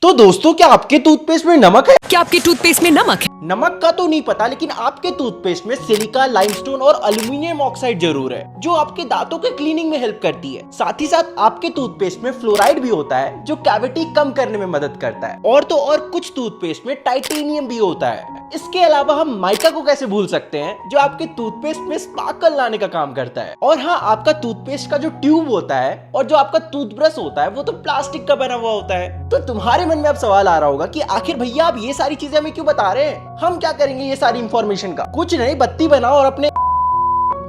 तो दोस्तों, क्या आपके टूथपेस्ट में नमक है? क्या आपके टूथपेस्ट में नमक है? नमक का तो नहीं पता, लेकिन आपके टूथपेस्ट में सिलिका, लाइमस्टोन और एल्यूमिनियम ऑक्साइड जरूर है, जो आपके दांतों के क्लीनिंग में हेल्प करती है। साथ ही साथ आपके टूथपेस्ट में फ्लोराइड भी होता है, जो कैविटी कम करने में मदद करता है। और तो और कुछ टूथपेस्ट में टाइटेनियम भी होता है। इसके अलावा हम माइका को कैसे भूल सकते हैं, जो आपके टूथपेस्ट में स्पार्कल लाने का काम करता है। और हाँ, आपका टूथपेस्ट का जो ट्यूब होता है और जो आपका टूथब्रश होता है, वो तो प्लास्टिक का बना हुआ होता है। तो तुम्हारे मन में अब सवाल आ रहा होगा कि आखिर भैया आप ये सारी चीजें हमें क्यों बता रहे हैं? हम क्या करेंगे ये सारी इंफॉर्मेशन का? कुछ नहीं, बत्ती बनाओ और अपने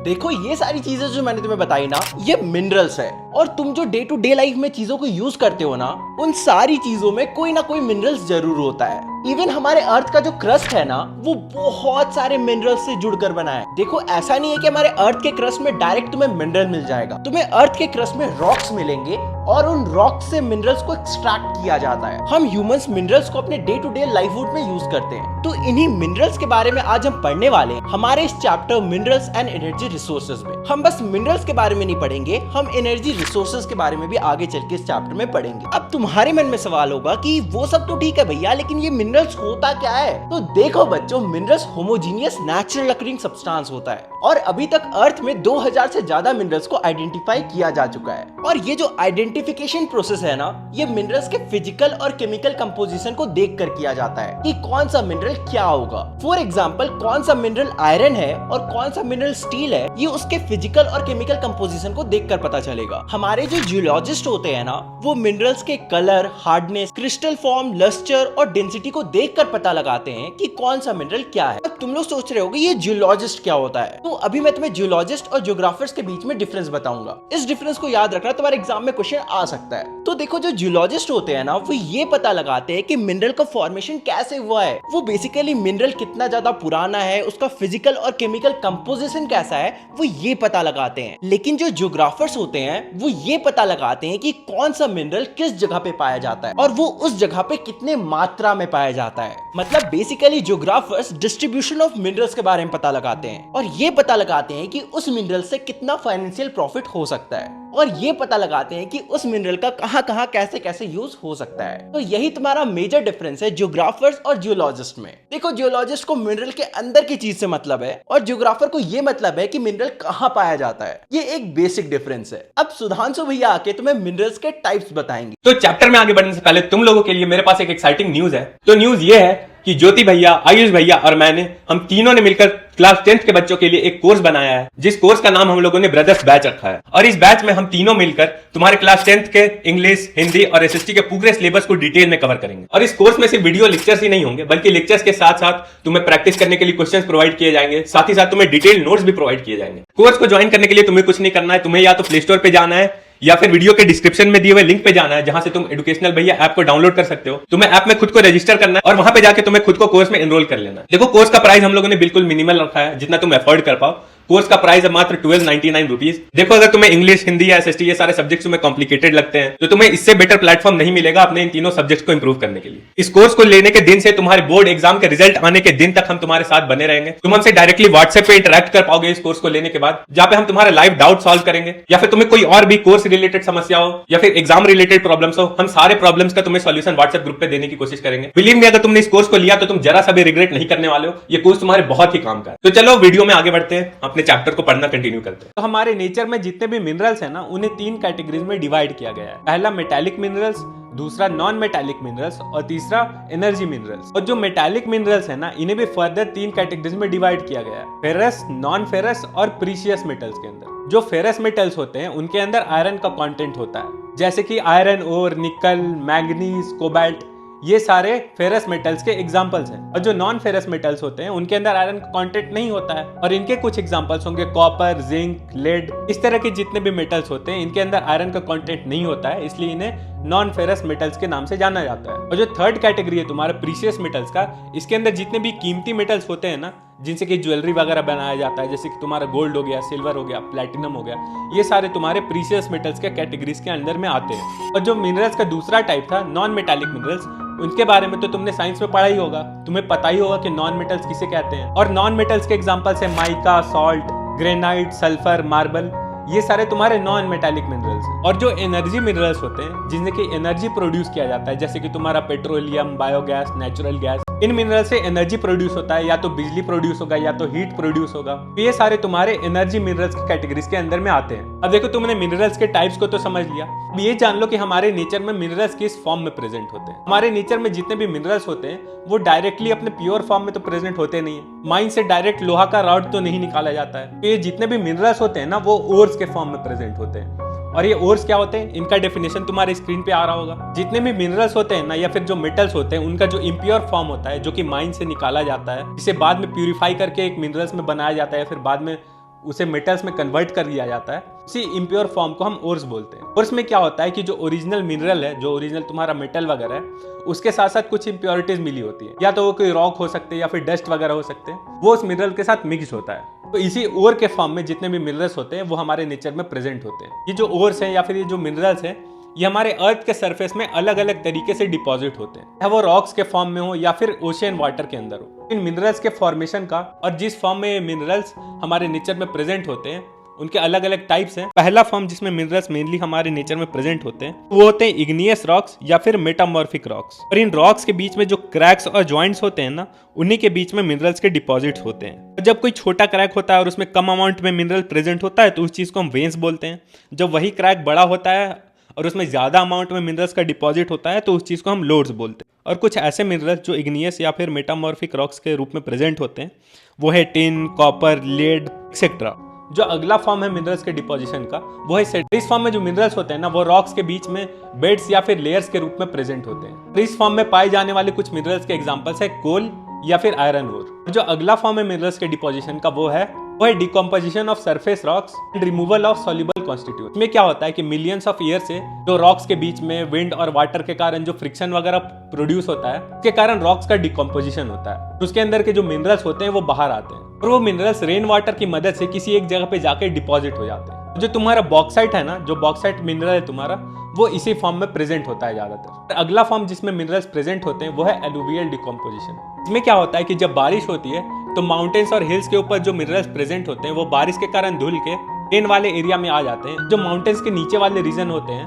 देखो, ये सारी चीजें जो मैंने तुम्हें बताई ना, ये मिनरल्स है। और तुम जो डे टू डे लाइफ में चीजों को यूज करते हो ना, उन सारी चीजों में कोई ना कोई मिनरल्स जरूर होता है। इवन हमारे अर्थ का जो क्रस्ट है ना, वो बहुत सारे मिनरल्स से जुड़कर बना है। देखो, ऐसा नहीं है कि हमारे अर्थ के क्रस्ट में डायरेक्ट तुम्हें मिनरल मिल जाएगा। तुम्हें अर्थ के क्रस्ट में रॉक्स मिलेंगे और उन रॉक्स से मिनरल्स को एक्सट्रैक्ट किया जाता है। हम ह्यूमंस मिनरल्स को अपने डे टू डे लाइफहुड में यूज करते हैं। तो इन्हीं मिनरल्स के बारे में आज हम पढ़ने वाले हैं हमारे इस chapter minerals and energy resources में। हम बस मिनरल्स के बारे में नहीं पढ़ेंगे, हम एनर्जी रिसोर्सेज के बारे में भी आगे चल के इस चैप्टर में पढ़ेंगे। अब तुम्हारे मन में सवाल होगा कि वो सब तो ठीक है भैया, लेकिन ये मिनरल्स होता क्या है? तो देखो बच्चों, minerals homogeneous natural occurring substance होता है और अभी तक अर्थ में 2000 से ज्यादा मिनरल्स को आइडेंटिफाई किया जा चुका है। और ये जो आइडेंटिफिकेशन प्रोसेस है ना, ये मिनरल्स के फिजिकल और केमिकल कंपोजिशन को देखकर किया जाता है कि कौन सा मिनरल क्या होगा। फॉर एग्जांपल, कौन सा मिनरल आयरन है और कौन सा मिनरल स्टील है, ये उसके फिजिकल और केमिकल कंपोजिशन को देखकर पता चलेगा। हमारे जो जियोलॉजिस्ट होते हैं ना, वो मिनरल्स के colour, hardness, crystal form, lustre और डेंसिटी को देखकर पता लगाते हैं कि कौन सा मिनरल क्या है। अब तुम लोग सोच रहे होगे ये जियोलॉजिस्ट क्या होता है? तो अभी मैं तुम्हें जियोलॉजिस्ट और जियोग्राफर्स के बीच में डिफरेंस बताऊंगा। इस डिफरेंस को याद रखना, तुम्हारे एग्जाम में क्वेश्चन आ सकता है। तो देखो, जो जियोलॉजिस्ट होते हैं ना, वो ये पता लगाते हैं कि मिनरल का फॉर्मेशन कैसे हुआ है। वो बेसिकली मिनरल कितना ज्यादा पुराना है, उसका फिजिकल और केमिकल कंपोजिशन कैसा है, वो ये पता लगाते हैं। लेकिन जो जियोग्राफर्स होते हैं, वो ये पता लगाते हैं कि कौन सा मिनरल किस जगह पे पाया जाता है और वो उस जगह पे कितने मात्रा में पाया जाता है। मतलब basically geographers distribution of minerals के बारे में पता लगाते हैं और ये पता लगाते हैं कि उस मिनरल से कितना फाइनेंशियल प्रॉफिट हो सकता है और ये पता लगाते हैं कि उस मिनरल का कहां कहां कैसे कैसे यूज हो सकता है। तो यही तुम्हारा मेजर डिफरेंस है जियोग्राफर्स और जियोलॉजिस्ट में। देखो, जियोलॉजिस्ट को मिनरल के अंदर की चीज से मतलब है और जियोग्राफर को ये मतलब है कि मिनरल कहां पाया जाता है। ये एक बेसिक डिफरेंस है। अब सुधांशु भैया आके तुम्हें मिनरल्स के टाइप्स बताएंगे। तो चैप्टर में आगे बढ़ने से पहले तुम लोगों के लिए मेरे पास एक एक्साइटिंग न्यूज है। तो न्यूज ये है कि ज्योति भैया, आयुष भैया और हम तीनों ने मिलकर क्लास 10th के बच्चों के लिए एक कोर्स बनाया है, जिस कोर्स का नाम हम लोगों ने ब्रदर्स बैच रखा है। और इस बैच में हम तीनों मिलकर तुम्हारे क्लास 10th के इंग्लिश, हिंदी और एसएसटी के पूरे सिलेबस को डिटेल में कवर करेंगे। और इस कोर्स में सिर्फ वीडियो लेक्चर्स ही नहीं होंगे, बल्कि लेक्चर्स के साथ साथ तुम्हें प्रैक्टिस करने के लिए क्वेश्चंस प्रोवाइड किए जाएंगे। साथ ही साथ तुम्हें डिटेल नोट्स भी प्रोवाइड किए जाएंगे। कोर्स को ज्वाइन करने के लिए तुम्हें कुछ नहीं करना है, तुम्हें या तो प्ले स्टोर पे जाना है या फिर वीडियो के डिस्क्रिप्शन में दिए हुए लिंक पे जाना है, जहां से तुम एजुकेशनल भैया ऐप को डाउनलोड कर सकते हो। तुम्हें ऐप में खुद को रजिस्टर करना है और वहां पे जाके तुम्हें खुद को कोर्स में एनरोल कर लेना है। देखो, कोर्स का प्राइस हम लोगों ने बिल्कुल मिनिमल रखा है, जितना तुम अफोर्ड कर पाओ। कोर्स का प्राइस है मात्र 1299 रुपीज। देखो, अगर तुम्हें इंग्लिश, हिंदी या एसएसटी ये सारे सब्जेक्ट्स तुम्हें कॉम्प्लिकेटेड लगते हैं, तो तुम्हें इससे बेटर प्लेटफॉर्म नहीं मिलेगा अपने इन तीनों सब्जेक्ट्स को इंप्रूव करने के लिए। इस कोर्स को लेने के दिन से तुम्हारे बोर्ड एग्जाम के रिजल्ट आने के दिन तक हम तुम्हारे साथ बने रहेंगे। तुम हमसे डायरेक्टली व्हाट्सएप पे इंटरेक्ट कर पाओगे इस कोर्स को लेने के बाद, जहां पे हम तुम्हारे लाइव डाउट सॉल्व करेंगे, या फिर तुम्हें कोई और भी कोर्स रिलेटेड समस्या हो या फिर एग्जाम रिलेटेड प्रॉब्लम्स हो, हम सारे प्रॉब्लम्स का तुम्हें सॉल्यूशन व्हाट्सएप ग्रुप पे देने की कोशिश करेंगे। बिलीव मी, अगर तुमने इस कोर्स को लिया तो तुम जरा सा भी रिग्रेट नहीं करने वाले हो। ये कोर्स तुम्हारे बहुत ही काम का है। तो चलो वीडियो में आगे बढ़ते हैं, अपने चैप्टर को पढ़ना कंटिन्यू करते हैं। तो हमारे नेचर में जितने भी मिनरल्स हैं ना, उन्हें 3 कैटेगरीज में डिवाइड किया गया है। पहला मेटालिक मिनरल्स, दूसरा नॉन मेटालिक मिनरल्स और तीसरा एनर्जी मिनरल्स। और जो मेटालिक मिनरल्स है ना, इन्हें भी फर्दर 3 कैटेगरीज में डिवाइड किया गया है, फेरस, नॉन फेरस और प्रीशियस मेटल्स के अंदर। जो फेरस मेटल्स होते हैं, उनके अंदर आयरन का कंटेंट होता है, जैसे कि आयरन ओर, निकल, मैग्नीज, कोबाल्ट, ये सारे फेरस मेटल्स के एग्जांपल्स हैं। और जो नॉन फेरस मेटल्स होते हैं, उनके अंदर आयरन का कंटेंट नहीं होता है और इनके कुछ एग्जांपल्स होंगे कॉपर, जिंक, लेड। इस तरह के जितने भी मेटल्स होते हैं, इनके अंदर आयरन का कंटेंट नहीं होता है, इसलिए इन्हें नॉन फेरस मेटल्स के नाम से जाना जाता है। और जो थर्ड कैटेगरी है तुम्हारा प्रीशियस मेटल्स का, इसके अंदर जितने भी कीमती मेटल्स होते हैं ना, जिनसे कि ज्वेलरी वगैरह बनाया जाता है, जैसे कि तुम्हारा गोल्ड हो गया, सिल्वर हो गया, प्लैटिनम हो गया, ये सारे तुम्हारे प्रीशियस मेटल्स के कैटेगरीज के अंदर में आते हैं। और जो मिनरल्स का दूसरा टाइप था, नॉन मेटालिक मिनरल्स, उनके बारे में तो तुमने साइंस में पढ़ा ही होगा। तुम्हें पता ही होगा कि नॉन मेटल्स किसे कहते हैं। और नॉन मेटल्स के एग्जांपल्स है mica, salt, granite, sulphur, marble. ये सारे तुम्हारे नॉन मेटालिक मिनरल्स हैं। और जो एनर्जी मिनरल्स होते हैं जिनसे कि एनर्जी प्रोड्यूस किया जाता है, जैसे कि तुम्हारा पेट्रोलियम, बायोगैस, नेचुरल गैस, इन मिनरल से एनर्जी प्रोड्यूस होता है, या तो बिजली प्रोड्यूस होगा या तो हीट प्रोड्यूस होगा। तो ये सारे तुम्हारे एनर्जी मिनरल्स की कैटेगरीज के अंदर में आते हैं। अब देखो, तुमने मिनरल्स के टाइप्स को तो समझ लिया, अब ये जान लो कि हमारे नेचर में मिनरल्स किस फॉर्म में प्रेजेंट होते हैं। हमारे नेचर में जितने भी मिनरल्स होते हैं वो डायरेक्टली अपने प्योर फॉर्म में तो प्रेजेंट होते नहीं है। माइन से डायरेक्ट लोहा का रॉड तो नहीं निकाला जाता है। तो ये जितने भी मिनरल्स होते हैं ना, वो ओर्स के फॉर्म में प्रेजेंट होते हैं। और ये ओर्स क्या होते हैं, इनका डेफिनेशन तुम्हारे स्क्रीन पे आ रहा होगा। जितने भी मिनरल्स होते हैं ना, या फिर जो मेटल्स होते हैं, उनका जो इम्प्योर फॉर्म होता है, जो कि माइन से निकाला जाता है, इसे बाद में प्यूरिफाई करके एक मिनरल्स में बनाया जाता है, फिर बाद में उसे मेटल्स में कन्वर्ट कर दिया जाता है, उसी इम्प्योर फॉर्म को हम ओर्स बोलते हैं। ओर्स में क्या होता है कि जो ओरिजिनल मिनरल है, जो ओरिजिनल तुम्हारा मेटल वगैरह है, उसके साथ साथ कुछ इम्प्योरिटीज मिली होती है, या तो वो कोई रॉक हो सकते हैं या फिर डस्ट वगैरह हो सकते हैं, वो उस मिनरल के साथ मिक्स होता है। तो इसी ओर के फॉर्म में जितने भी मिनरल्स होते हैं वो हमारे नेचर में प्रेजेंट होते हैं। ये जो ओर्स हैं या फिर ये जो मिनरल्स हैं, ये हमारे अर्थ के सरफेस में अलग अलग तरीके से डिपॉजिट होते हैं, चाहे वो रॉक्स के फॉर्म में हो या फिर ओशियन वाटर के अंदर हो। इन मिनरल्स के फॉर्मेशन का और जिस फॉर्म में ये मिनरल्स हमारे नेचर में प्रेजेंट होते हैं, उनके अलग अलग टाइप्स हैं। पहला फॉर्म जिसमें मिनरल्स मेनली हमारे नेचर में प्रेजेंट होते हैं वो होते हैं इग्नियस रॉक्स या फिर मेटामॉर्फिक रॉक्स। और इन रॉक्स के बीच में जो क्रैक्स और जॉइंट्स होते हैं ना, उन्हीं के बीच में मिनरल्स के डिपॉजिट्स होते हैं। जब कोई छोटा क्रैक होता है और उसमें कम अमाउंट में मिनरल प्रेजेंट होता है तो उस चीज़ को हम वेन्स बोलते हैं। जब वही क्रैक बड़ा होता है और उसमें ज़्यादा अमाउंट में मिनरल्स का डिपॉजिट होता है तो उस चीज़ को हम लोड्स बोलते हैं। और कुछ ऐसे मिनरल्स जो इग्नियस या फिर मेटामॉर्फिक रॉक्स के रूप में प्रेजेंट होते हैं वो है टिन, कॉपर, लेड एक्सेट्रा। जो अगला फॉर्म है मिनरल्स के डिपोजिशन का वो है सेट। इस फॉर्म में जो मिनरल्स होते हैं ना, वो रॉक्स के बीच में बेड्स या फिर लेयर्स के रूप में प्रेजेंट होते हैं। इस फॉर्म में पाए जाने वाले कुछ मिनरल्स के एग्जांपल्स है कोल या फिर आयरन ओर। जो अगला फॉर्म है मिनरल्स के डिपोजिशन का वो है decomposition of surface rocks and removal of soluble constituent. इसमें क्या होता है कि मिलियंस ऑफ ईयर से जो रॉक्स के बीच में विंड और वाटर के कारण जो फ्रिक्शन वगैरह प्रोड्यूस होता है, उसके कारण रॉक्स का डिकम्पोजिशन होता है। उसके अंदर के जो मिनरल्स होते हैं वो बाहर आते हैं और वो मिनरल्स रेन वाटर की मदद से किसी एक जगह पे जाके डिपॉजिट हो जाते हैं। जो तुम्हारा बॉक्साइट है ना, जो बॉक्साइट मिनरल है तुम्हारा, वो इसी फॉर्म में प्रेजेंट होता है ज्यादातर। अगला फॉर्म जिसमें मिनरल्स प्रेजेंट होते हैं वो है एलुवियल डिकम्पोजिशन। इसमें क्या होता है कि जब बारिश होती है तो माउंटेन्स और हिल्स के ऊपर जो मिनरल्स प्रेजेंट होते हैं वो बारिश के कारण धुल के प्लेन वाले एरिया में आ जाते हैं। जो माउंटेन्स के नीचे वाले रीजन होते हैं,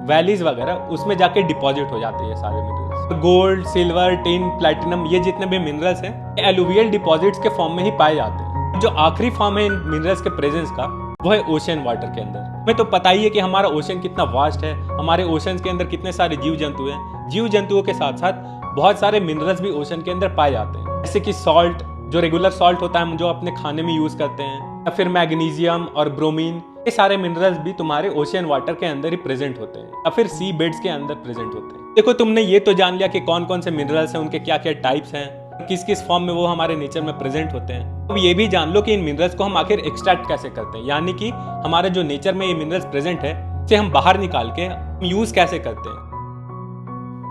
वैलीज वगैरह, उसमें जाके डिपॉजिट हो जाते हैं सारे minerals. Gold, silver, tin, platinum, ये जितने भी मिनरल्स हैं एलुवियल डिपॉजिट्स के फॉर्म में ही पाए जाते हैं। जो आखिरी फॉर्म है इन मिनरल्स के प्रेजेंस का वो है ओशन वाटर के अंदर। हमें तो पता ही है कि हमारा ओशन कितना वास्ट है, हमारे ओशन के अंदर कितने सारे जीव जंतु हैं। जीव जंतुओं के साथ साथ बहुत सारे मिनरल्स भी ओशन के अंदर पाए जाते हैं, जैसे कि सॉल्ट, जो रेगुलर सॉल्ट होता है हम जो अपने खाने में यूज करते हैं, या फिर मैग्नीशियम और ब्रोमीन, ये सारे मिनरल्स भी तुम्हारे ओशियन वाटर के अंदर ही प्रेजेंट होते हैं या फिर सी बेड्स के अंदर प्रेजेंट होते हैं। देखो, तुमने ये तो जान लिया कि कौन कौन से मिनरल्स हैं, उनके क्या क्या टाइप्स हैं, किस किस फॉर्म में वो हमारे नेचर में प्रेजेंट होते हैं। अब ये भी जान लो कि इन मिनरल्स को हम आखिर एक्सट्रैक्ट कैसे करते हैं, यानी कि हमारे जो नेचर में ये मिनरल्स प्रेजेंट है उसे हम बाहर निकाल के यूज कैसे करते हैं।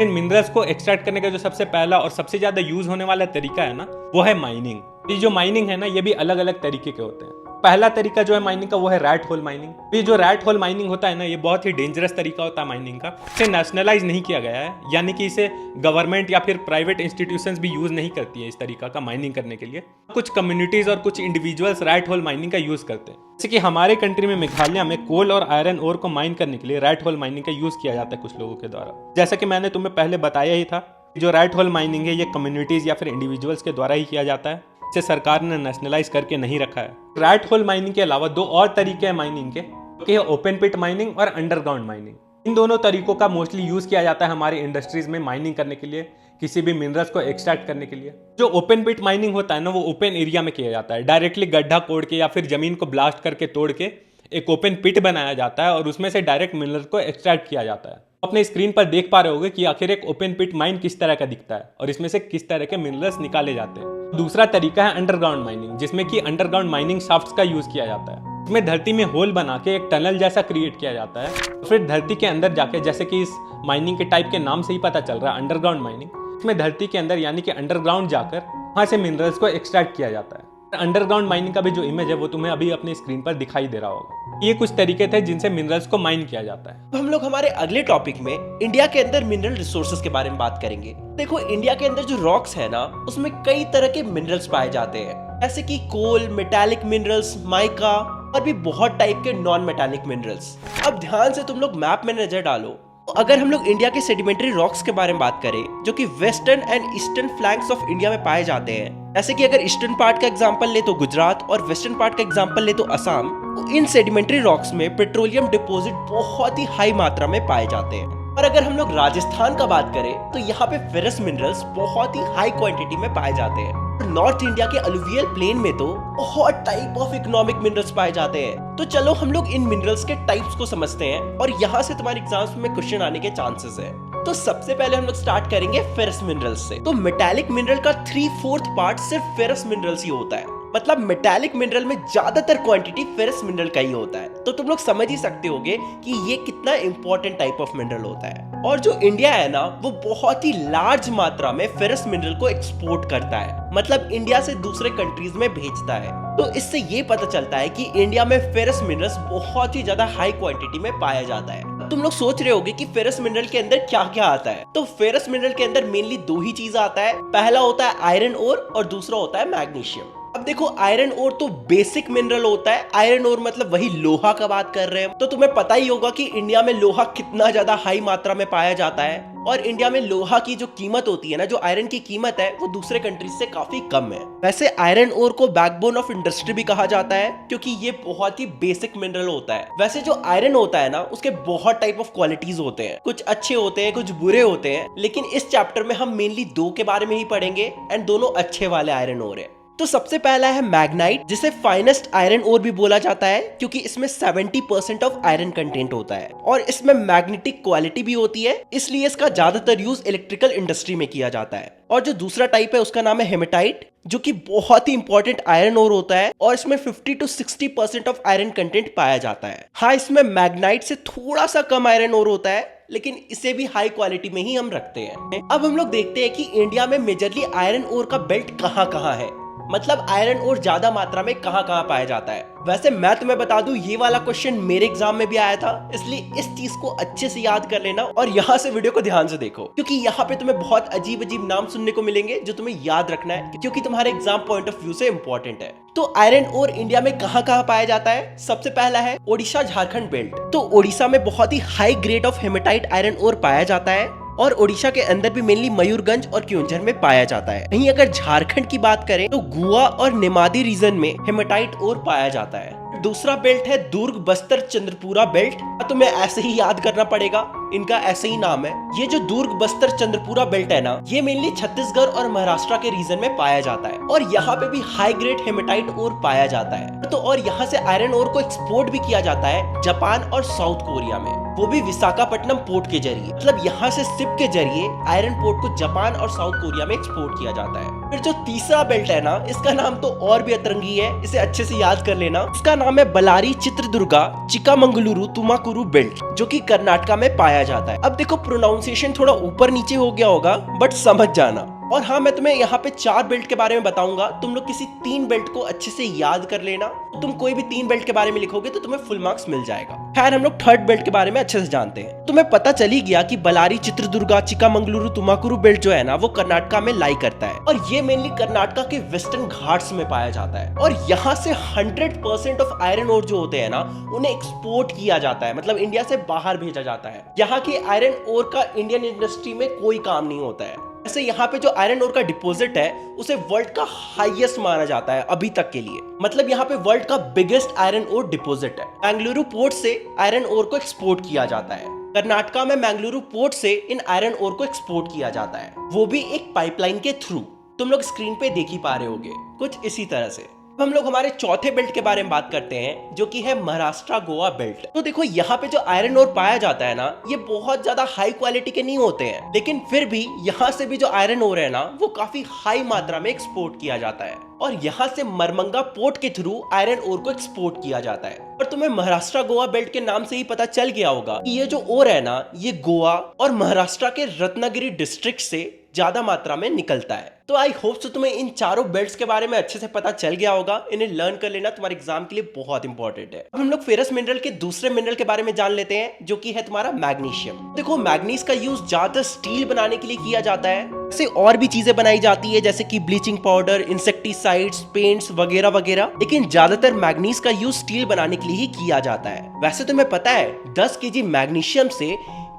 इन मिनरल्स को एक्सट्रैक्ट करने का जो सबसे पहला और सबसे ज्यादा यूज होने वाला तरीका है ना, वो है माइनिंग। ये जो माइनिंग है ना, ये भी अलग अलग तरीके के होते हैं। पहला तरीका जो है माइनिंग का वो है रैट होल माइनिंग। ये जो रैट होल माइनिंग होता है ना, ये बहुत ही डेंजरस तरीका होता है माइनिंग का। इसे नेशनलाइज नहीं किया गया है, यानी कि इसे गवर्नमेंट या फिर प्राइवेट इंस्टीट्यूशंस भी यूज नहीं करती है इस तरीका का माइनिंग करने के लिए। कुछ कम्युनिटीज और कुछ इंडिविजुअल्स रैट होल माइनिंग का यूज करते हैं। जैसे कि हमारे कंट्री में मेघालय में कोल और आयरन ओर को माइन करने के लिए रैट होल माइनिंग का यूज किया जाता है कुछ लोगों के द्वारा। जैसा कि मैंने तुम्हें पहले बताया ही था, जो रैट होल माइनिंग है ये कम्युनिटीज या फिर इंडिविजुअल्स के द्वारा ही किया जाता है, इसे सरकार ने नेशनलाइज करके नहीं रखा है। रैट होल माइनिंग के अलावा दो और तरीके हैं माइनिंग के, कि ओपन पिट माइनिंग और अंडरग्राउंड माइनिंग। इन दोनों तरीकों का मोस्टली यूज किया जाता है हमारी इंडस्ट्रीज में माइनिंग करने के लिए, किसी भी मिनरल्स को एक्सट्रैक्ट करने के लिए। जो ओपन पिट माइनिंग होता है ना, वो ओपन एरिया में किया जाता है। डायरेक्टली गड्ढा कोड़ के या फिर जमीन को ब्लास्ट करके तोड़ के एक ओपन पिट बनाया जाता है और उसमें से डायरेक्ट मिनरल को एक्सट्रैक्ट किया जाता है। अपने स्क्रीन पर देख पा रहे होगे कि आखिर एक ओपन पिट माइन किस तरह का दिखता है और इसमें से किस तरह के मिनरल्स निकाले जाते हैं। दूसरा तरीका है अंडरग्राउंड माइनिंग, जिसमें कि अंडरग्राउंड माइनिंग शाफ्ट्स का यूज किया जाता है। इसमें धरती में होल बना के एक टनल जैसा क्रिएट किया जाता है, फिर धरती के अंदर जाके, जैसे कि इस माइनिंग के टाइप के नाम से ही पता चल रहा है अंडरग्राउंड माइनिंग, इसमें धरती के अंदर यानी कि अंडरग्राउंड जाकर वहां से मिनरल्स को एक्सट्रैक्ट किया जाता है। अंडरग्राउंड माइनिंग का भी जो इमेज है वो तुम्हें अभी अपनी स्क्रीन पर दिखाई दे रहा होगा। ये कुछ तरीके थे जिनसे मिनरल्स को माइन किया जाता है। अब हम लोग हमारे अगले टॉपिक में इंडिया के अंदर मिनरल रिसोर्सेज के बारे में बात करेंगे। देखो, इंडिया के अंदर जो रॉक्स है ना, उसमें कई तरह के मिनरल्स पाए जाते हैं, जैसे कि कोल, मेटालिक मिनरल्स, माइका, और भी बहुत टाइप के नॉन मेटालिक मिनरल्स। अब ध्यान से तुम लोग मैप में नजर डालो। अगर हम लोग इंडिया के सेडिमेंट्री रॉक्स के बारे में बात करें जो कि western and eastern flanks of India में पाए जाते हैं, जैसे कि अगर ईस्टर्न पार्ट का एग्जांपल ले तो गुजरात और वेस्टर्न पार्ट का एग्जांपल ले तो असम, तो इन सेडिमेंट्री रॉक्स में पेट्रोलियम डिपॉजिट बहुत ही हाई मात्रा में पाए जाते हैं। और अगर हम लोग राजस्थान का बात करें तो यहाँ पे फेरस मिनरल्स बहुत ही हाई क्वांटिटी में पाए जाते हैं। नॉर्थ इंडिया के अलुवियल प्लेन में तो बहुत टाइप ऑफ इकोनॉमिक मिनरल्स पाए जाते हैं। तो चलो हम लोग इन मिनरल्स के टाइप्स को समझते हैं और यहाँ से तुम्हारे एग्जाम्स में क्वेश्चन आने के चांसेस है। तो सबसे पहले हम लोग स्टार्ट करेंगे फेरस मिनरल्स से। तो मेटालिक मिनरल का 3/4 पार्ट सिर्फ फेरस मिनरल्स ही होता है। मतलब मेटालिक मिनरल में ज्यादातर क्वांटिटी फेरस मिनरल का ही होता है। तो तुम लोग समझ ही सकते होगे कि ये कितना इंपॉर्टेंट टाइप ऑफ मिनरल होता है। और जो इंडिया है ना, वो बहुत ही लार्ज मात्रा में फेरस मिनरल को एक्सपोर्ट करता है, मतलब इंडिया से दूसरे कंट्रीज में भेजता है। तो इससे ये पता चलता है कि इंडिया में फेरस मिनरल्स बहुत ही ज्यादा हाई क्वांटिटी में पाया जाता है। तुम लोग सोच रहे होगे कि फेरस मिनरल के अंदर क्या क्या आता है। तो फेरस मिनरल के अंदर मेनली 2 ही चीज आता है। पहला होता है आयरन ओर और दूसरा होता है मैग्नीशियम। अब देखो, आयरन ओर तो बेसिक मिनरल होता है। आयरन ओर मतलब वही लोहा का बात कर रहे हैं। तो तुम्हें पता ही होगा कि इंडिया में लोहा कितना ज्यादा हाई मात्रा में पाया जाता है। और इंडिया में लोहा की जो कीमत होती है ना, जो आयरन की कीमत है, वो दूसरे कंट्रीज से काफी कम है। वैसे आयरन ओर को बैकबोन ऑफ इंडस्ट्री भी कहा जाता है, क्योंकि ये बहुत ही बेसिक मिनरल होता है। वैसे जो आयरन होता है ना, उसके बहुत टाइप ऑफ क्वालिटीज होते हैं। कुछ अच्छे होते हैं, कुछ बुरे होते हैं। लेकिन इस चैप्टर में हम मेनली 2 के बारे में ही पढ़ेंगे एंड दोनों अच्छे वाले आयरन ओर है। तो सबसे पहला है मैग्नाइट, जिसे फाइनेस्ट आयरन ओर भी बोला जाता है, क्योंकि इसमें 70% ऑफ आयरन कंटेंट होता है और इसमें मैग्नेटिक क्वालिटी भी होती है, इसलिए इसका ज्यादातर यूज इलेक्ट्रिकल इंडस्ट्री में किया जाता है। और जो दूसरा टाइप है उसका नाम है हेमेटाइट, जो कि बहुत ही इंपॉर्टेंट आयरन ओर होता है और इसमें 50 to 60% ऑफ आयरन कंटेंट पाया जाता है। हाँ, इसमें मैग्नाइट से थोड़ा सा कम आयरन ओर होता है, लेकिन इसे भी हाई क्वालिटी में ही हम रखते हैं। अब हम लोग देखते हैं कि इंडिया में मेजरली आयरन ओर का बेल्ट कहाँ कहाँ है, मतलब आयरन ओर ज्यादा मात्रा में कहाँ कहाँ पाया जाता है। वैसे मैं तुम्हें बता दूं, ये वाला क्वेश्चन मेरे एग्जाम में भी आया था, इसलिए इस चीज को अच्छे से याद कर लेना और यहाँ से वीडियो को ध्यान से देखो, क्योंकि यहाँ पे तुम्हें बहुत अजीब अजीब नाम सुनने को मिलेंगे जो तुम्हें याद रखना है, क्योंकि तुम्हारे एग्जाम पॉइंट ऑफ व्यू से इंपॉर्टेंट है। तो आयरन ओर इंडिया में कहाँ कहाँ पाया जाता है? सबसे पहला है ओडिशा झारखंड बेल्ट। तो ओडिशा में बहुत ही high grade of hematite iron ore पाया जाता है और ओडिशा के अंदर भी मेनली मयूरगंज और क्योंझर में पाया जाता है। वहीं अगर झारखंड की बात करें तो गोवा और निमादी रीजन में हेमेटाइट ओर पाया जाता है। दूसरा बेल्ट है दुर्ग बस्तर चंद्रपुरा बेल्ट। तुम्हें ऐसे ही याद करना पड़ेगा, इनका ऐसे ही नाम है। ये जो दुर्ग बस्तर चंद्रपुरा बेल्ट है ना, ये मेनली छत्तीसगढ़ और महाराष्ट्र के रीजन में पाया जाता है और यहाँ पे भी हाई ग्रेड हेमेटाइट ओर पाया जाता है। तो और यहाँ से आयरन ओर को एक्सपोर्ट भी किया जाता है जापान और साउथ कोरिया में, वो भी विशाखापट्टनम पोर्ट के जरिए। मतलब यहाँ से शिप के जरिए आयरन पोर्ट को जापान और साउथ कोरिया में एक्सपोर्ट किया जाता है। फिर जो तीसरा बेल्ट है ना, इसका नाम तो और भी अतरंगी है, इसे अच्छे से याद कर लेना। इसका नाम है बलारी चित्रदुर्गा चिकामंगलुरु तुमाकुरु बेल्ट, जो कि कर्नाटका में पाया जाता है। अब देखो, प्रोनाउंसिएशन थोड़ा ऊपर नीचे हो गया होगा, बट समझ जाना। और हाँ, मैं तुम्हें यहाँ पे 4 बेल्ट के बारे में बताऊंगा, तुम लोग किसी 3 बेल्ट को अच्छे से याद कर लेना। तुम कोई भी 3 बेल्ट के बारे में लिखोगे तो तुम्हें फुल मार्क्स मिल जाएगा। खैर, हम लोग 3rd बेल्ट के बारे में अच्छे से जानते हैं। तुम्हें पता चल ही गया कि बलारी चित्रदुर्गा चिकामंगलुरु तुमाकुरु बेल्ट जो है ना, वो कर्नाटका में लाई करता है और ये मेनली कर्नाटका के वेस्टर्न घाट्स में पाया जाता है। और यहाँ से 100% ऑफ आयरन ओर जो होते हैं ना, उन्हें एक्सपोर्ट किया जाता है, मतलब इंडिया से बाहर भेजा जाता है। यहाँ के आयरन ओर का इंडियन इंडस्ट्री में कोई काम नहीं होता है। ऐसे यहाँ पे जो आयरन ओर का डिपॉजिट है, उसे वर्ल्ड का हाईएस्ट माना जाता है अभी तक के लिए। मतलब यहाँ पे वर्ल्ड का बिगेस्ट आयरन ओर डिपॉजिट है। बेंगलुरु पोर्ट से आयरन ओर को एक्सपोर्ट किया जाता है। कर्नाटका में बेंगलुरु पोर्ट से इन आयरन ओर को एक्सपोर्ट किया जाता है, वो भी एक पाइपलाइन के थ्रू। तुम लोग स्क्रीन पे देख ही पा रहे होगे, कुछ इसी तरह से। हम लोग हमारे चौथे बेल्ट के बारे में बात करते हैं, जो कि है महाराष्ट्र गोवा बेल्ट। तो देखो, यहाँ पे जो आयरन ओर पाया जाता है ना, ये बहुत ज्यादा हाई क्वालिटी के नहीं होते हैं, लेकिन फिर भी यहाँ से भी जो आयरन ओर है ना, वो काफी हाई मात्रा में एक्सपोर्ट किया जाता है और यहाँ से मरमंगा पोर्ट के थ्रू आयरन ओर को एक्सपोर्ट किया जाता है। और तुम्हें महाराष्ट्र गोवा बेल्ट के नाम से ही पता चल गया होगा कि ये जो ओर है ना, ये गोवा और महाराष्ट्र के रत्नागिरी डिस्ट्रिक्ट से ज्यादा मात्रा में निकलता है। तो तो आई होप सो तुम्हें इन चारों बेल्ट्स के बारे में अच्छे से पता चल गया होगा। इन्हें लर्न कर लेना तुम्हारे एग्जाम के लिए बहुत इंपॉर्टेंट है। अब हम लोग फेरस मिनरल के दूसरे मिनरल के बारे में जान लेते हैं, जो कि है तुम्हारा मैग्नीशियम। देखो, मैग्नीज का यूज ज्यादातर स्टील बनाने के लिए किया जाता है। इससे और भी चीजें बनाई जाती है, जैसे कि ब्लीचिंग पाउडर, इंसेक्टिसाइड्स, पेंट्स वगैरह वगैरह, लेकिन ज्यादातर मैग्नीज का यूज स्टील बनाने के लिए ही किया जाता है। वैसे तुम्हें पता है 10 केजी मैग्नीशियम से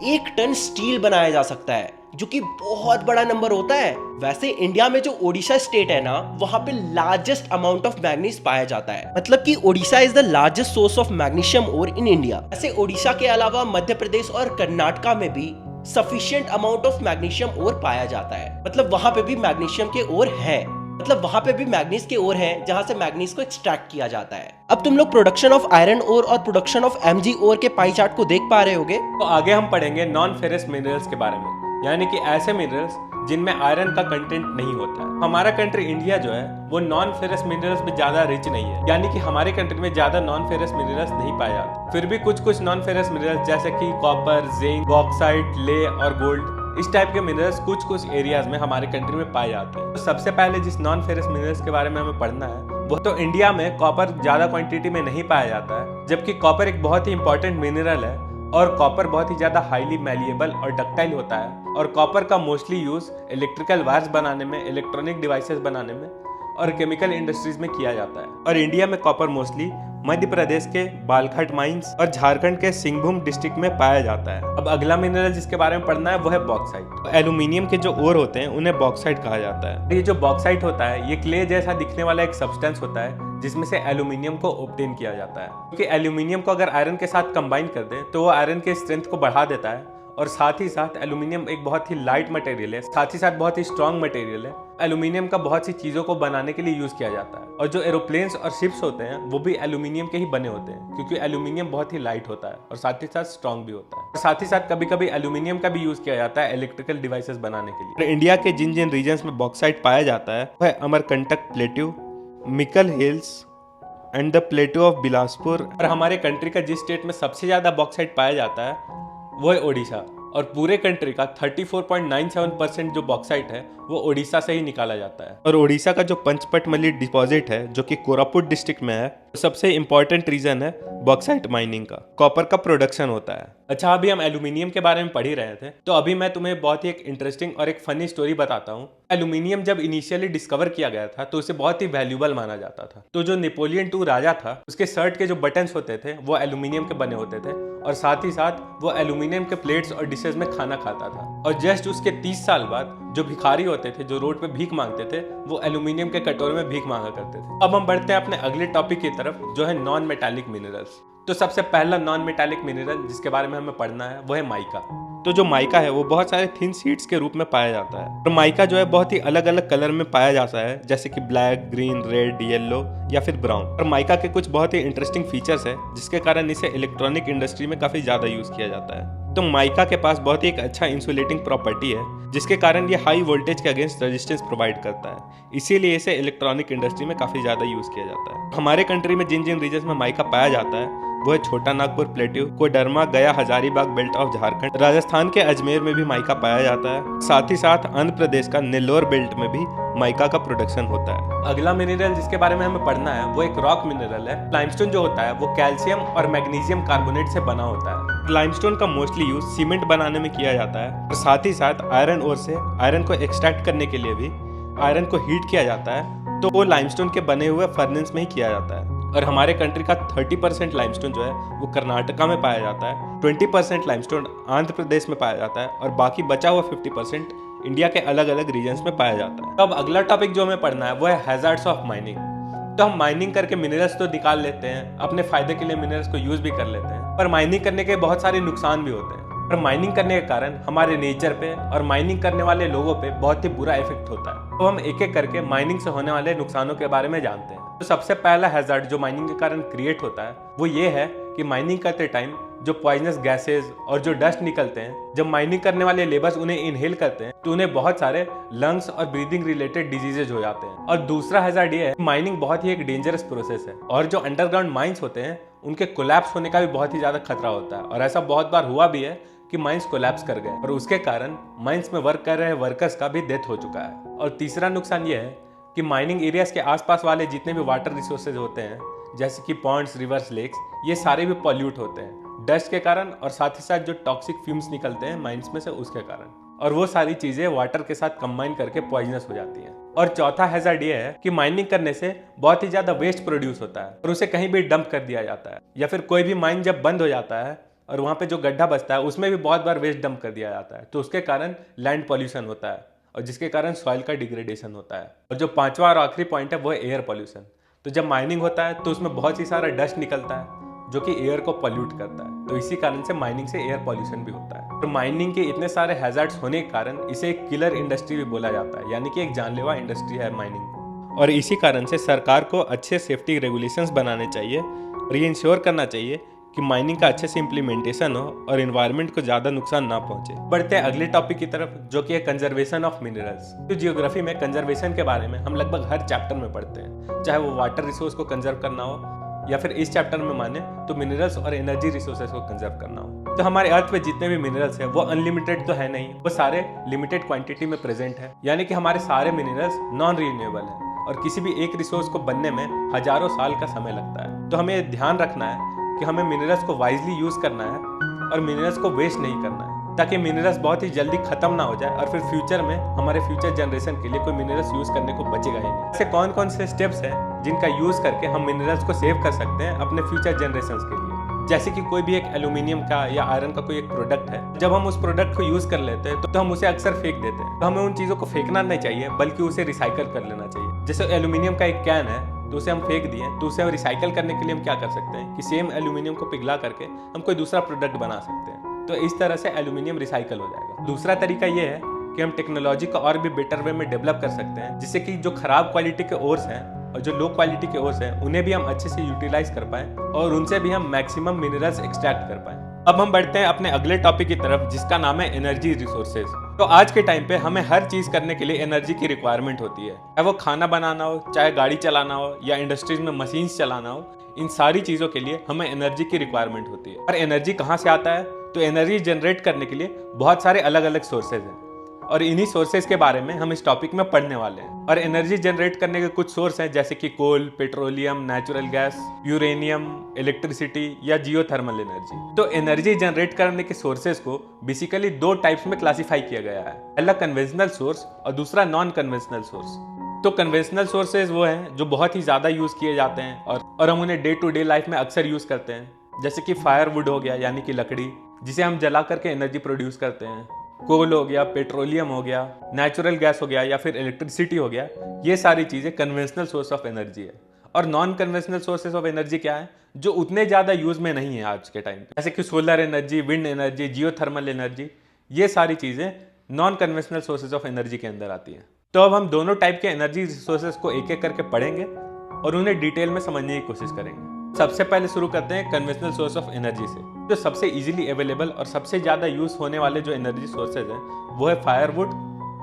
1 टन स्टील बनाया जा सकता है, जो कि बहुत बड़ा नंबर होता है। वैसे इंडिया में जो ओडिशा स्टेट है ना, वहां पे लार्जेस्ट अमाउंट ऑफ मैग्नीज पाया जाता है। मतलब कि Odisha is the largest source of magnesium ore in India. वैसे ओडिशा के अलावा मध्य प्रदेश और कर्नाटका में भी सफिशिएंट अमाउंट ऑफ मैग्नीशियम ओर पाया जाता है। मतलब वहां पे भी मैग्नीशियम के ओर है, मतलब वहां पे भी मैग्नीज के ओर है, जहां से मैग्नीज को एक्सट्रैक्ट किया जाता है। अब तुम लोग प्रोडक्शन ऑफ आयरन ओर और प्रोडक्शन ऑफ एमजी ओर के पाई चार्ट को देख पा रहे होगे। तो आगे हम पढ़ेंगे नॉन फेरस मिनरल्स के बारे में, यानी कि ऐसे मिनरल्स जिनमें आयरन का कंटेंट नहीं होता है। हमारा कंट्री इंडिया जो है वो नॉन फेरस मिनरल्स में ज्यादा रिच नहीं है, यानी कि हमारे कंट्री में ज्यादा नॉन फेरस मिनरल्स नहीं पाए जाते। फिर भी कुछ नॉन फेरस मिनरल्स जैसे कि कॉपर, जिंक, बॉक्साइट, ले और गोल्ड, इस टाइप के मिनरल्स कुछ एरियाज में हमारे कंट्री में पाए जाते हैं। तो सबसे पहले जिस नॉन फेरस मिनरल्स के बारे में हमें पढ़ना है वो तो इंडिया में कॉपर ज्यादा क्वांटिटी में नहीं पाया जाता है, जबकि कॉपर एक बहुत ही इंपॉर्टेंट मिनरल है और कॉपर बहुत ही ज्यादा हाईली मैलिएबल और डक्टाइल होता है। और कॉपर का मोस्टली यूज इलेक्ट्रिकल वायर्स बनाने में, इलेक्ट्रॉनिक डिवाइसेस बनाने में और केमिकल इंडस्ट्रीज में किया जाता है। और इंडिया में कॉपर मोस्टली मध्य प्रदेश के बालघाट माइंस और झारखंड के सिंहभूम डिस्ट्रिक्ट में पाया जाता है। अब अगला मिनरल जिसके बारे में पढ़ना है वो है बॉक्साइट। तो एल्यूमिनियम के जो ओर होते हैं उन्हें बॉक्साइट कहा जाता है। ये जो बॉक्साइट होता है ये क्ले जैसा दिखने वाला एक सब्सटेंस होता है जिसमें से एल्यूमिनियम को ऑब्टेन किया जाता है, क्योंकि एल्यूमिनियम को अगर आयरन के साथ कंबाइन कर दें तो वो आयरन के स्ट्रेंथ को बढ़ा देता है। और साथ ही साथ एल्यूमिनियम एक बहुत ही लाइट मटेरियल है, साथ ही साथ बहुत ही स्ट्रॉन्ग मटेरियल है। एल्यूमिनियम का बहुत सी चीज़ों को बनाने के लिए यूज़ किया जाता है। और जो एरोप्लेन्स और शिप्स होते हैं वो भी एल्यूमिनियम के ही बने होते हैं, क्योंकि एल्यूमिनियम बहुत ही लाइट होता है और साथ ही साथ स्ट्रॉन्ग भी होता है। और साथ ही साथ कभी कभी एल्यूमिनियम का भी यूज़ किया जाता है इलेक्ट्रिकल डिवाइसेस बनाने के लिए। इंडिया के जिन जिन रीजन्स में बॉक्साइट पाया जाता है वह Amarkantak plateau, Maikal hills and the plateau of Bilaspur. और हमारे कंट्री का जिस स्टेट में सबसे ज़्यादा बॉक्साइट पाया जाता है वो है ओडिशा। और पूरे कंट्री का 34.97% जो बॉक्साइट है वो ओडिशा से ही निकाला जाता है। और ओडिशा का जो पंचपटमली डिपॉजिट है जो कि कोरापुट डिस्ट्रिक्ट में है, सबसे इंपॉर्टेंट रीजन है बॉक्साइट माइनिंग का। कॉपर का प्रोडक्शन होता है। अच्छा, अभी हम एल्यूमिनियम के बारे में पढ़ ही रहे थे, तो अभी मैं तुम्हें बहुत ही एक इंटरेस्टिंग और एक फनी स्टोरी बताता हूँ। एल्यूमिनियम जब इनिशियली डिस्कवर किया गया था तो उसे बहुत ही वैल्यूबल माना जाता था। तो जो नेपोलियन II राजा था उसके शर्ट के जो बटन्स होते थे वो एल्यूमिनियम के बने होते थे, और साथ ही साथ वो एल्यूमिनियम के प्लेट्स और डिशेज में खाना खाता था। और जस्ट उसके 30 साल बाद जो भिखारी होते थे, जो रोड पे भीख मांगते थे, वो एल्यूमिनियम के कटोरे में भीख मांगा करते थे। अब हम बढ़ते हैं अपने अगले टॉपिक की तरफ, जो है नॉन मेटालिक मिनरल्स। तो सबसे पहला नॉन मेटालिक मिनरल जिसके बारे में हमें पढ़ना है वो है माइका। तो जो माइका है वो बहुत सारे थिन शीट्स के रूप में पाया जाता है। और माइका जो है बहुत ही अलग अलग कलर में पाया जाता है, जैसे कि ब्लैक, ग्रीन, रेड, येलो या फिर ब्राउन। और माइका के कुछ बहुत ही इंटरेस्टिंग फीचर्स है जिसके कारण इसे इलेक्ट्रॉनिक इंडस्ट्री में काफी ज्यादा यूज किया जाता है। तो माइका के पास बहुत ही एक अच्छा इंसुलेटिंग प्रॉपर्टी है, जिसके कारण ये हाई वोल्टेज के अगेंस्ट रेजिस्टेंस प्रोवाइड करता है। इसीलिए इसे इलेक्ट्रॉनिक इंडस्ट्री में काफी ज्यादा यूज किया जाता है। हमारे कंट्री में जिन जिन रीजन में माइका पाया जाता है वो है छोटा नागपुर प्लेट्यू, कोडरमा, गया, हजारीबाग बेल्ट ऑफ झारखंड, राजस्थान के अजमेर में भी माइका पाया जाता है। साथ ही साथ आंध्र प्रदेश का नेल्लोर बेल्ट में भी माइका का प्रोडक्शन होता है। अगला मिनरल जिसके बारे में हमें पढ़ना है वो एक रॉक मिनरल है। लाइमस्टोन जो होता है वो कैल्शियम और मैग्नीशियम कार्बोनेट से बना होता है। लाइमस्टोन का मोस्टली यूज सीमेंट बनाने में किया जाता है, और साथ ही साथ आयरन ओर से आयरन को एक्सट्रैक्ट करने के लिए भी आयरन को हीट किया जाता है, तो वो लाइमस्टोन के बने हुए फर्नेस में ही किया जाता है। और हमारे कंट्री का 30% लाइमस्टोन जो है वो कर्नाटका में पाया जाता है, 20% लाइमस्टोन आंध्र प्रदेश में पाया जाता है, और बाकी बचा हुआ 50% इंडिया के अलग अलग रीजन्स में पाया जाता है। तो अब अगला टॉपिक जो हमें पढ़ना है वो है हैजार्ड्स ऑफ माइनिंग। तो हम माइनिंग करके मिनरल्स तो निकाल लेते हैं, अपने फायदे के लिए मिनरल्स को यूज भी कर लेते हैं, पर माइनिंग करने के बहुत सारे नुकसान भी होते हैं। और माइनिंग करने के कारण हमारे नेचर पे और माइनिंग करने वाले लोगों पे बहुत ही बुरा इफेक्ट होता है। तो हम एक एक करके माइनिंग से होने वाले नुकसानों के बारे में जानते हैं। तो सबसे पहला हैजार्ड जो माइनिंग के कारण क्रिएट होता है वो ये है कि माइनिंग करते टाइम जो पॉइजनस गैसेज और जो डस्ट निकलते हैं, जब माइनिंग करने वाले लेबर्स उन्हें इनहेल करते हैं तो उन्हें बहुत सारे लंग्स और ब्रीदिंग रिलेटेड डिजीजेज हो जाते हैं। और दूसरा हैजार्ड ये है, माइनिंग बहुत ही एक डेंजरस प्रोसेस है, और जो अंडरग्राउंड माइंस होते हैं उनके कोलैप्स होने का भी बहुत ही ज्यादा खतरा होता है। और ऐसा बहुत बार हुआ भी है कि माइंस कोलैप्स कर गए और उसके कारण माइंस में वर्क कर रहे वर्कर्स का भी डेथ हो चुका है। और तीसरा नुकसान ये है कि माइनिंग एरियाज के आसपास वाले जितने भी वाटर रिसोर्सेज होते हैं जैसे कि पॉन्ड्स, रिवर्स, लेक्स, ये सारे भी पॉल्यूट होते हैं डस्ट के कारण और साथ ही साथ जो टॉक्सिक फ्यूम्स निकलते हैं माइंस में से उसके कारण, और वो सारी चीजें वाटर के साथ कंबाइन करके पॉइजनस हो जाती हैं। और चौथा हैजार्ड ये है कि माइनिंग करने से बहुत ही ज्यादा वेस्ट प्रोड्यूस होता है और उसे कहीं भी डंप कर दिया जाता है, या फिर कोई भी माइन जब बंद हो जाता है और वहां पे जो गड्ढा बचता है उसमें भी बहुत बार वेस्ट डंप कर दिया जाता है, तो उसके कारण लैंड पॉल्यूशन होता है और जिसके कारण सॉइल का डिग्रेडेशन होता है। और जो पांचवा और आखिरी पॉइंट है वो है एयर पॉल्यूशन। तो जब माइनिंग होता है तो उसमें बहुत ही सारा डस्ट निकलता है जो कि एयर को पॉल्यूट करता है, तो इसी कारण से माइनिंग से एयर पॉल्यूशन भी होता है। और माइनिंग के इतने सारे हैजार्ड्स होने के कारण इसे एक किलर इंडस्ट्री भी बोला जाता है, यानी कि एक जानलेवा इंडस्ट्री है माइनिंग। और इसी कारण से सरकार को अच्छे सेफ्टी रेगुलेशंस बनाने चाहिए और ये इंश्योर करना चाहिए कि माइनिंग का अच्छे से इम्प्लीमेंटेशन हो और एनवायरनमेंट को ज़्यादा नुकसान ना पहुंचे। बढ़ते हैं अगले टॉपिक की तरफ जो कि है कंजर्वेशन ऑफ मिनरल्स। तो जियोग्राफी में कंजर्वेशन के बारे में हम लगभग हर चैप्टर में पढ़ते हैं, चाहे वो वाटर रिसोर्स को कंजर्व करना हो या फिर इस चैप्टर में माने तो मिनरल्स और एनर्जी रिसोर्सेज को कंजर्व करना हो। तो हमारे अर्थ पे जितने भी मिनरल्स है वो अनलिमिटेड तो है नहीं, वो सारे लिमिटेड क्वांटिटी में प्रेजेंट है, यानी कि हमारे सारे मिनरल्स नॉन रिन्यूएबल है और किसी भी एक रिसोर्स को बनने में हजारों साल का समय लगता है। तो हमें ध्यान रखना है कि हमें मिनरल्स को वाइजली यूज करना है और मिनरल्स को वेस्ट नहीं करना है, ताकि मिनरल्स बहुत ही जल्दी खत्म ना हो जाए और फिर फ्यूचर में हमारे फ्यूचर जनरेशन के लिए कोई मिनरल्स यूज करने को बचेगा ही नहीं। ऐसे कौन कौन से स्टेप्स हैं जिनका यूज करके हम मिनरल्स को सेव कर सकते हैं अपने फ्यूचर जनरेशन के लिए। जैसे कि कोई भी एक एल्यूमिनियम का या आयरन का कोई एक प्रोडक्ट है, जब हम उस प्रोडक्ट को यूज कर लेते हैं तो हम उसे अक्सर फेंक देते हैं। तो हमें उन चीजों को फेंकना नहीं चाहिए बल्कि उसे रिसाइकल कर लेना चाहिए। जैसे एल्यूमिनियम का एक कैन है तो उसे हम फेंक दिए, तो उसे रिसाइकल करने के लिए हम क्या कर सकते हैं कि सेम एल्यूमिनियम को पिघला करके हम कोई दूसरा प्रोडक्ट बना सकते हैं, तो इस तरह से एल्यूमिनियम रिसाइकल हो जाएगा। दूसरा तरीका ये है कि हम टेक्नोलॉजी को और भी बेटर वे में डेवलप कर सकते हैं, जिससे कि जो खराब क्वालिटी के ओर्स हैं और जो लो क्वालिटी के ओर्स हैं उन्हें भी हम अच्छे से यूटिलाइज कर पाएं और उनसे भी हम मैक्सिमम मिनरल्स एक्सट्रैक्ट कर पाएं। अब हम बढ़ते हैं अपने अगले टॉपिक की तरफ जिसका नाम है एनर्जी रिसोर्सेज। तो आज के टाइम पे हमें हर चीज करने के लिए एनर्जी की रिक्वायरमेंट होती है, चाहे वो खाना बनाना हो, चाहे गाड़ी चलाना हो या इंडस्ट्रीज में मशीन्स चलाना हो, इन सारी चीजों के लिए हमें एनर्जी की रिक्वायरमेंट होती है। और एनर्जी कहाँ से आता है? तो एनर्जी जनरेट करने के लिए बहुत सारे अलग अलग सोर्सेज हैं और इन्हीं सोर्सेज के बारे में हम इस टॉपिक में पढ़ने वाले हैं। और एनर्जी जनरेट करने के कुछ सोर्स हैं जैसे कि coal, petroleum, natural gas, uranium, electricity या जियोथर्मल एनर्जी। तो एनर्जी जनरेट करने के सोर्सेज को बेसिकली दो टाइप्स में क्लासिफाई किया गया है, पहला कन्वेंशनल सोर्स और दूसरा नॉन कन्वेंशनल सोर्स। तो कन्वेंशनल सोर्सेज वो हैं जो बहुत ही ज्यादा यूज किए जाते हैं और हम उन्हें डे टू डे लाइफ में अक्सर यूज करते हैं, जैसे कि फायरवुड हो गया यानी कि लकड़ी जिसे हम जला करके एनर्जी प्रोड्यूस करते हैं, कोल हो गया, पेट्रोलियम हो गया, नेचुरल गैस हो गया या फिर इलेक्ट्रिसिटी हो गया। ये सारी चीजें कन्वेंशनल सोर्स ऑफ एनर्जी है। और non conventional sources of energy क्या है जो उतने ज्यादा यूज में नहीं है आज के टाइम पे, जैसे कि solar energy, wind energy, geothermal energy. ये सारी चीजें non conventional sources of energy के अंदर आती हैं। तो अब हम दोनों टाइप के एनर्जी रिसोर्सेज को एक एक करके पढ़ेंगे और उन्हें डिटेल में समझने की कोशिश करेंगे। सबसे पहले शुरू करते हैं कन्वेंशनल सोर्स ऑफ एनर्जी से। जो सबसे इजीली अवेलेबल और सबसे ज्यादा यूज होने वाले जो एनर्जी सोर्सेज हैं वो है फायरवुड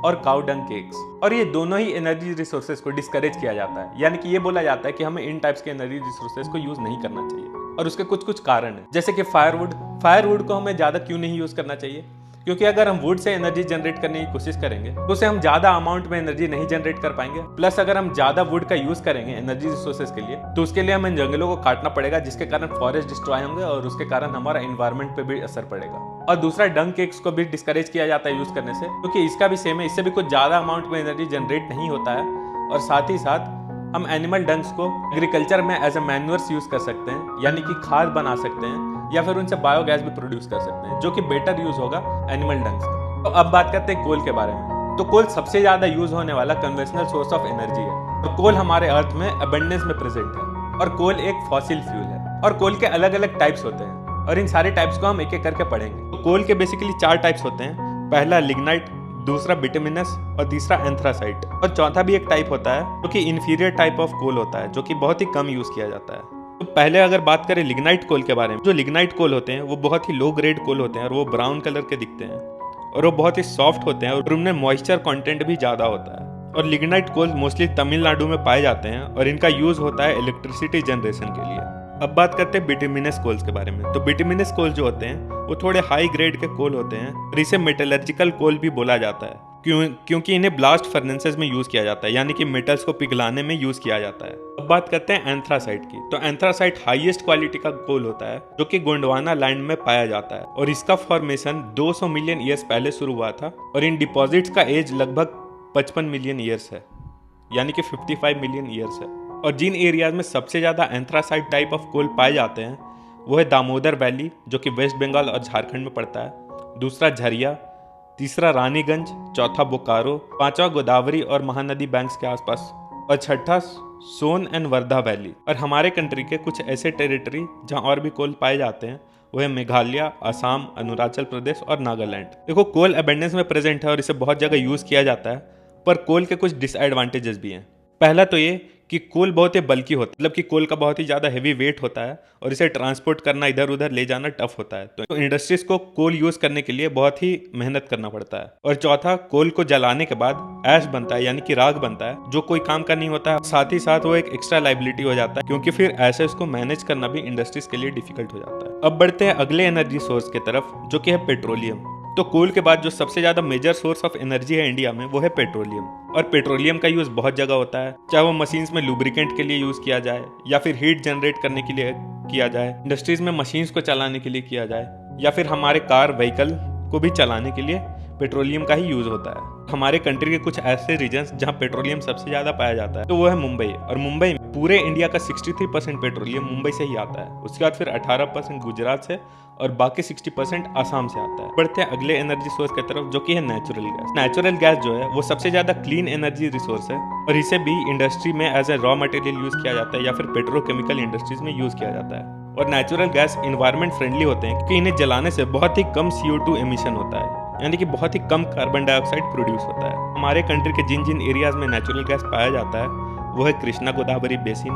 और काउ डंग केक्स। और ये दोनों ही एनर्जी रिसोर्सेज को डिस्करेज किया जाता है, यानी कि ये बोला जाता है कि हमें इन टाइप्स के एनर्जी रिसोर्सेज को यूज नहीं करना चाहिए। और उसके कुछ कुछ कारण है, जैसे कि फायरवुड को हमें ज्यादा क्यों नहीं यूज करना चाहिए? क्योंकि अगर हम वुड से एनर्जी जनरेट करने की कोशिश करेंगे तो उसे हम ज्यादा अमाउंट में एनर्जी नहीं जनरेट कर पाएंगे। प्लस अगर हम ज्यादा वुड का यूज करेंगे एनर्जी रिसोर्सेज के लिए तो उसके लिए हमें जंगलों को काटना पड़ेगा, जिसके कारण फॉरेस्ट डिस्ट्रॉय होंगे और उसके कारण हमारा एनवायरमेंट पे भी असर पड़ेगा। और दूसरा डंग केक्स को भी डिस्करेज किया जाता है यूज करने से, क्योंकि इसका भी सेम है, इससे भी कुछ ज्यादा अमाउंट में एनर्जी जनरेट नहीं होता है। और साथ ही साथ हम एनिमल डंग्स को एग्रीकल्चर में एज ए मैन्योर्स यूज कर सकते हैं, यानी कि खाद बना सकते हैं या फिर उनसे बायोगैस भी प्रोड्यूस कर सकते हैं, जो कि बेटर यूज होगा एनिमल डंग्स का। तो अब बात करते हैं कोल के बारे में। तो कोल सबसे ज्यादा यूज होने वाला कन्वेंशनल सोर्स ऑफ एनर्जी है और कोल हमारे अर्थ में अबंडेंस में प्रेजेंट है। और कोल एक फॉसिल फ्यूल है और कोल के अलग अलग टाइप्स होते हैं और इन सारे टाइप्स को हम एक एक करके पढ़ेंगे। तो कोल के बेसिकली 4 टाइप्स होते हैं, पहला लिग्नाइट, दूसरा बिटुमिनस और तीसरा एंथ्रासाइट। और चौथा भी एक टाइप होता है जो कि इन्फीरियर टाइप ऑफ कोल होता है, जो कि बहुत ही कम यूज किया जाता है। तो पहले अगर बात करें लिग्नाइट कोल के बारे में, जो लिग्नाइट कोल होते हैं वो बहुत ही लो ग्रेड कोल होते हैं और वो ब्राउन कलर के दिखते हैं और वो बहुत ही सॉफ्ट होते हैं और उनमें मॉइस्चर कंटेंट भी ज़्यादा होता है। और लिग्नाइट कोल मोस्टली तमिलनाडु में पाए जाते हैं और इनका यूज़ होता है इलेक्ट्रिसिटी जनरेशन के लिए। अब बात करते हैं बिटुमिनस कोल्स के बारे में। तो बिटुमिनस कोल जो होते हैं वो थोड़े हाई ग्रेड के कोल होते हैं और इसे मेटलर्जिकल कोल भी बोला जाता है क्योंकि इन्हें ब्लास्ट फर्नेसेस में यूज किया जाता है, यानी कि मेटल्स को पिघलाने में यूज किया जाता है। अब बात करते हैं एंथ्रासाइट की। तो एंथ्रासाइट हाईएस्ट क्वालिटी का कोल होता है जो कि गोंडवाना लैंड में पाया जाता है और इसका फॉर्मेशन 200 मिलियन ईयर्स पहले शुरू हुआ था और इन डिपॉजिट्स का एज लगभग 55 मिलियन ईयर्स है, यानी कि 55 मिलियन ईयर्स है। और जिन एरियाज में सबसे ज़्यादा एंथ्रासाइट टाइप ऑफ कोल पाए जाते हैं वो है दामोदर वैली जो कि वेस्ट बंगाल और झारखंड में पड़ता है, दूसरा झरिया, तीसरा रानीगंज, चौथा बोकारो, पांचवा गोदावरी और महानदी बैंक्स के आसपास और छठा सोन एंड वर्धा वैली। और हमारे कंट्री के कुछ ऐसे टेरिटरी जहां और भी कोल पाए जाते हैं वो है मेघालय, असम, अरुणाचल प्रदेश और नागालैंड। देखो कोल अबेंडेंस में प्रेजेंट है और इसे बहुत जगह यूज किया जाता है, पर कोल के कुछ डिसएडवांटेजेस भी हैं। पहला तो ये कि कोल बहुत ही बल्की होता है, मतलब कि कोल का बहुत ही ज़्यादा हैवी वेट होता है और इसे ट्रांसपोर्ट करना, इधर उधर ले जाना टफ होता है। तो इंडस्ट्रीज को कोल यूज़ करने के लिए बहुत ही मेहनत करना पड़ता है। और चौथा, कोल को जलाने के बाद ऐश बनता है, यानी कि राख बनता है, जो कोई काम का नहीं होता है। साथ ही साथ वो एक एक्स्ट्रा लाइबिलिटी हो जाता है क्योंकि फिर ऐसे को मैनेज करना भी इंडस्ट्रीज के लिए डिफिकल्ट हो जाता है। अब बढ़ते हैं अगले एनर्जी सोर्स की तरफ जो कि है पेट्रोलियम। तो कोल के बाद जो सबसे ज्यादा मेजर सोर्स ऑफ एनर्जी है इंडिया में वो है पेट्रोलियम। और पेट्रोलियम का यूज बहुत जगह होता है, चाहे वो मशीन्स में लुब्रिकेंट के लिए यूज किया जाए या फिर हीट जनरेट करने के लिए किया जाए, इंडस्ट्रीज में मशीन्स को चलाने के लिए किया जाए, या फिर हमारे कार व्हीकल को भी चलाने के लिए पेट्रोलियम का ही यूज होता है। हमारे कंट्री के कुछ ऐसे रीजन्स जहां पेट्रोलियम सबसे ज्यादा पाया जाता है तो वो है मुंबई। और मुंबई पूरे इंडिया का 63% पेट्रोलियम मुंबई से ही आता है। उसके बाद फिर 18% गुजरात से और बाकी 60% आसाम से आता है। बढ़ते हैं अगले एनर्जी सोर्स की तरफ जो कि है नेचुरल गैस। नेचुरल गैस जो है वो सबसे ज्यादा क्लीन एनर्जी रिसोर्स है और इसे भी इंडस्ट्री में as a raw material use किया जाता है या फिर पेट्रोकेमिकल इंडस्ट्रीज में यूज किया जाता है। और नेचुरल गैस इन्वायरमेंट फ्रेंडली होते हैं क्योंकि इन्हें जलाने से बहुत ही कम CO2 एमिशन होता है, यानी कि बहुत ही कम कार्बन डाइऑक्साइड प्रोड्यूस होता है। हमारे कंट्री के जिन जिन एरियाज में नेचुरल गैस पाया जाता है वो है Krishna Godavari basin,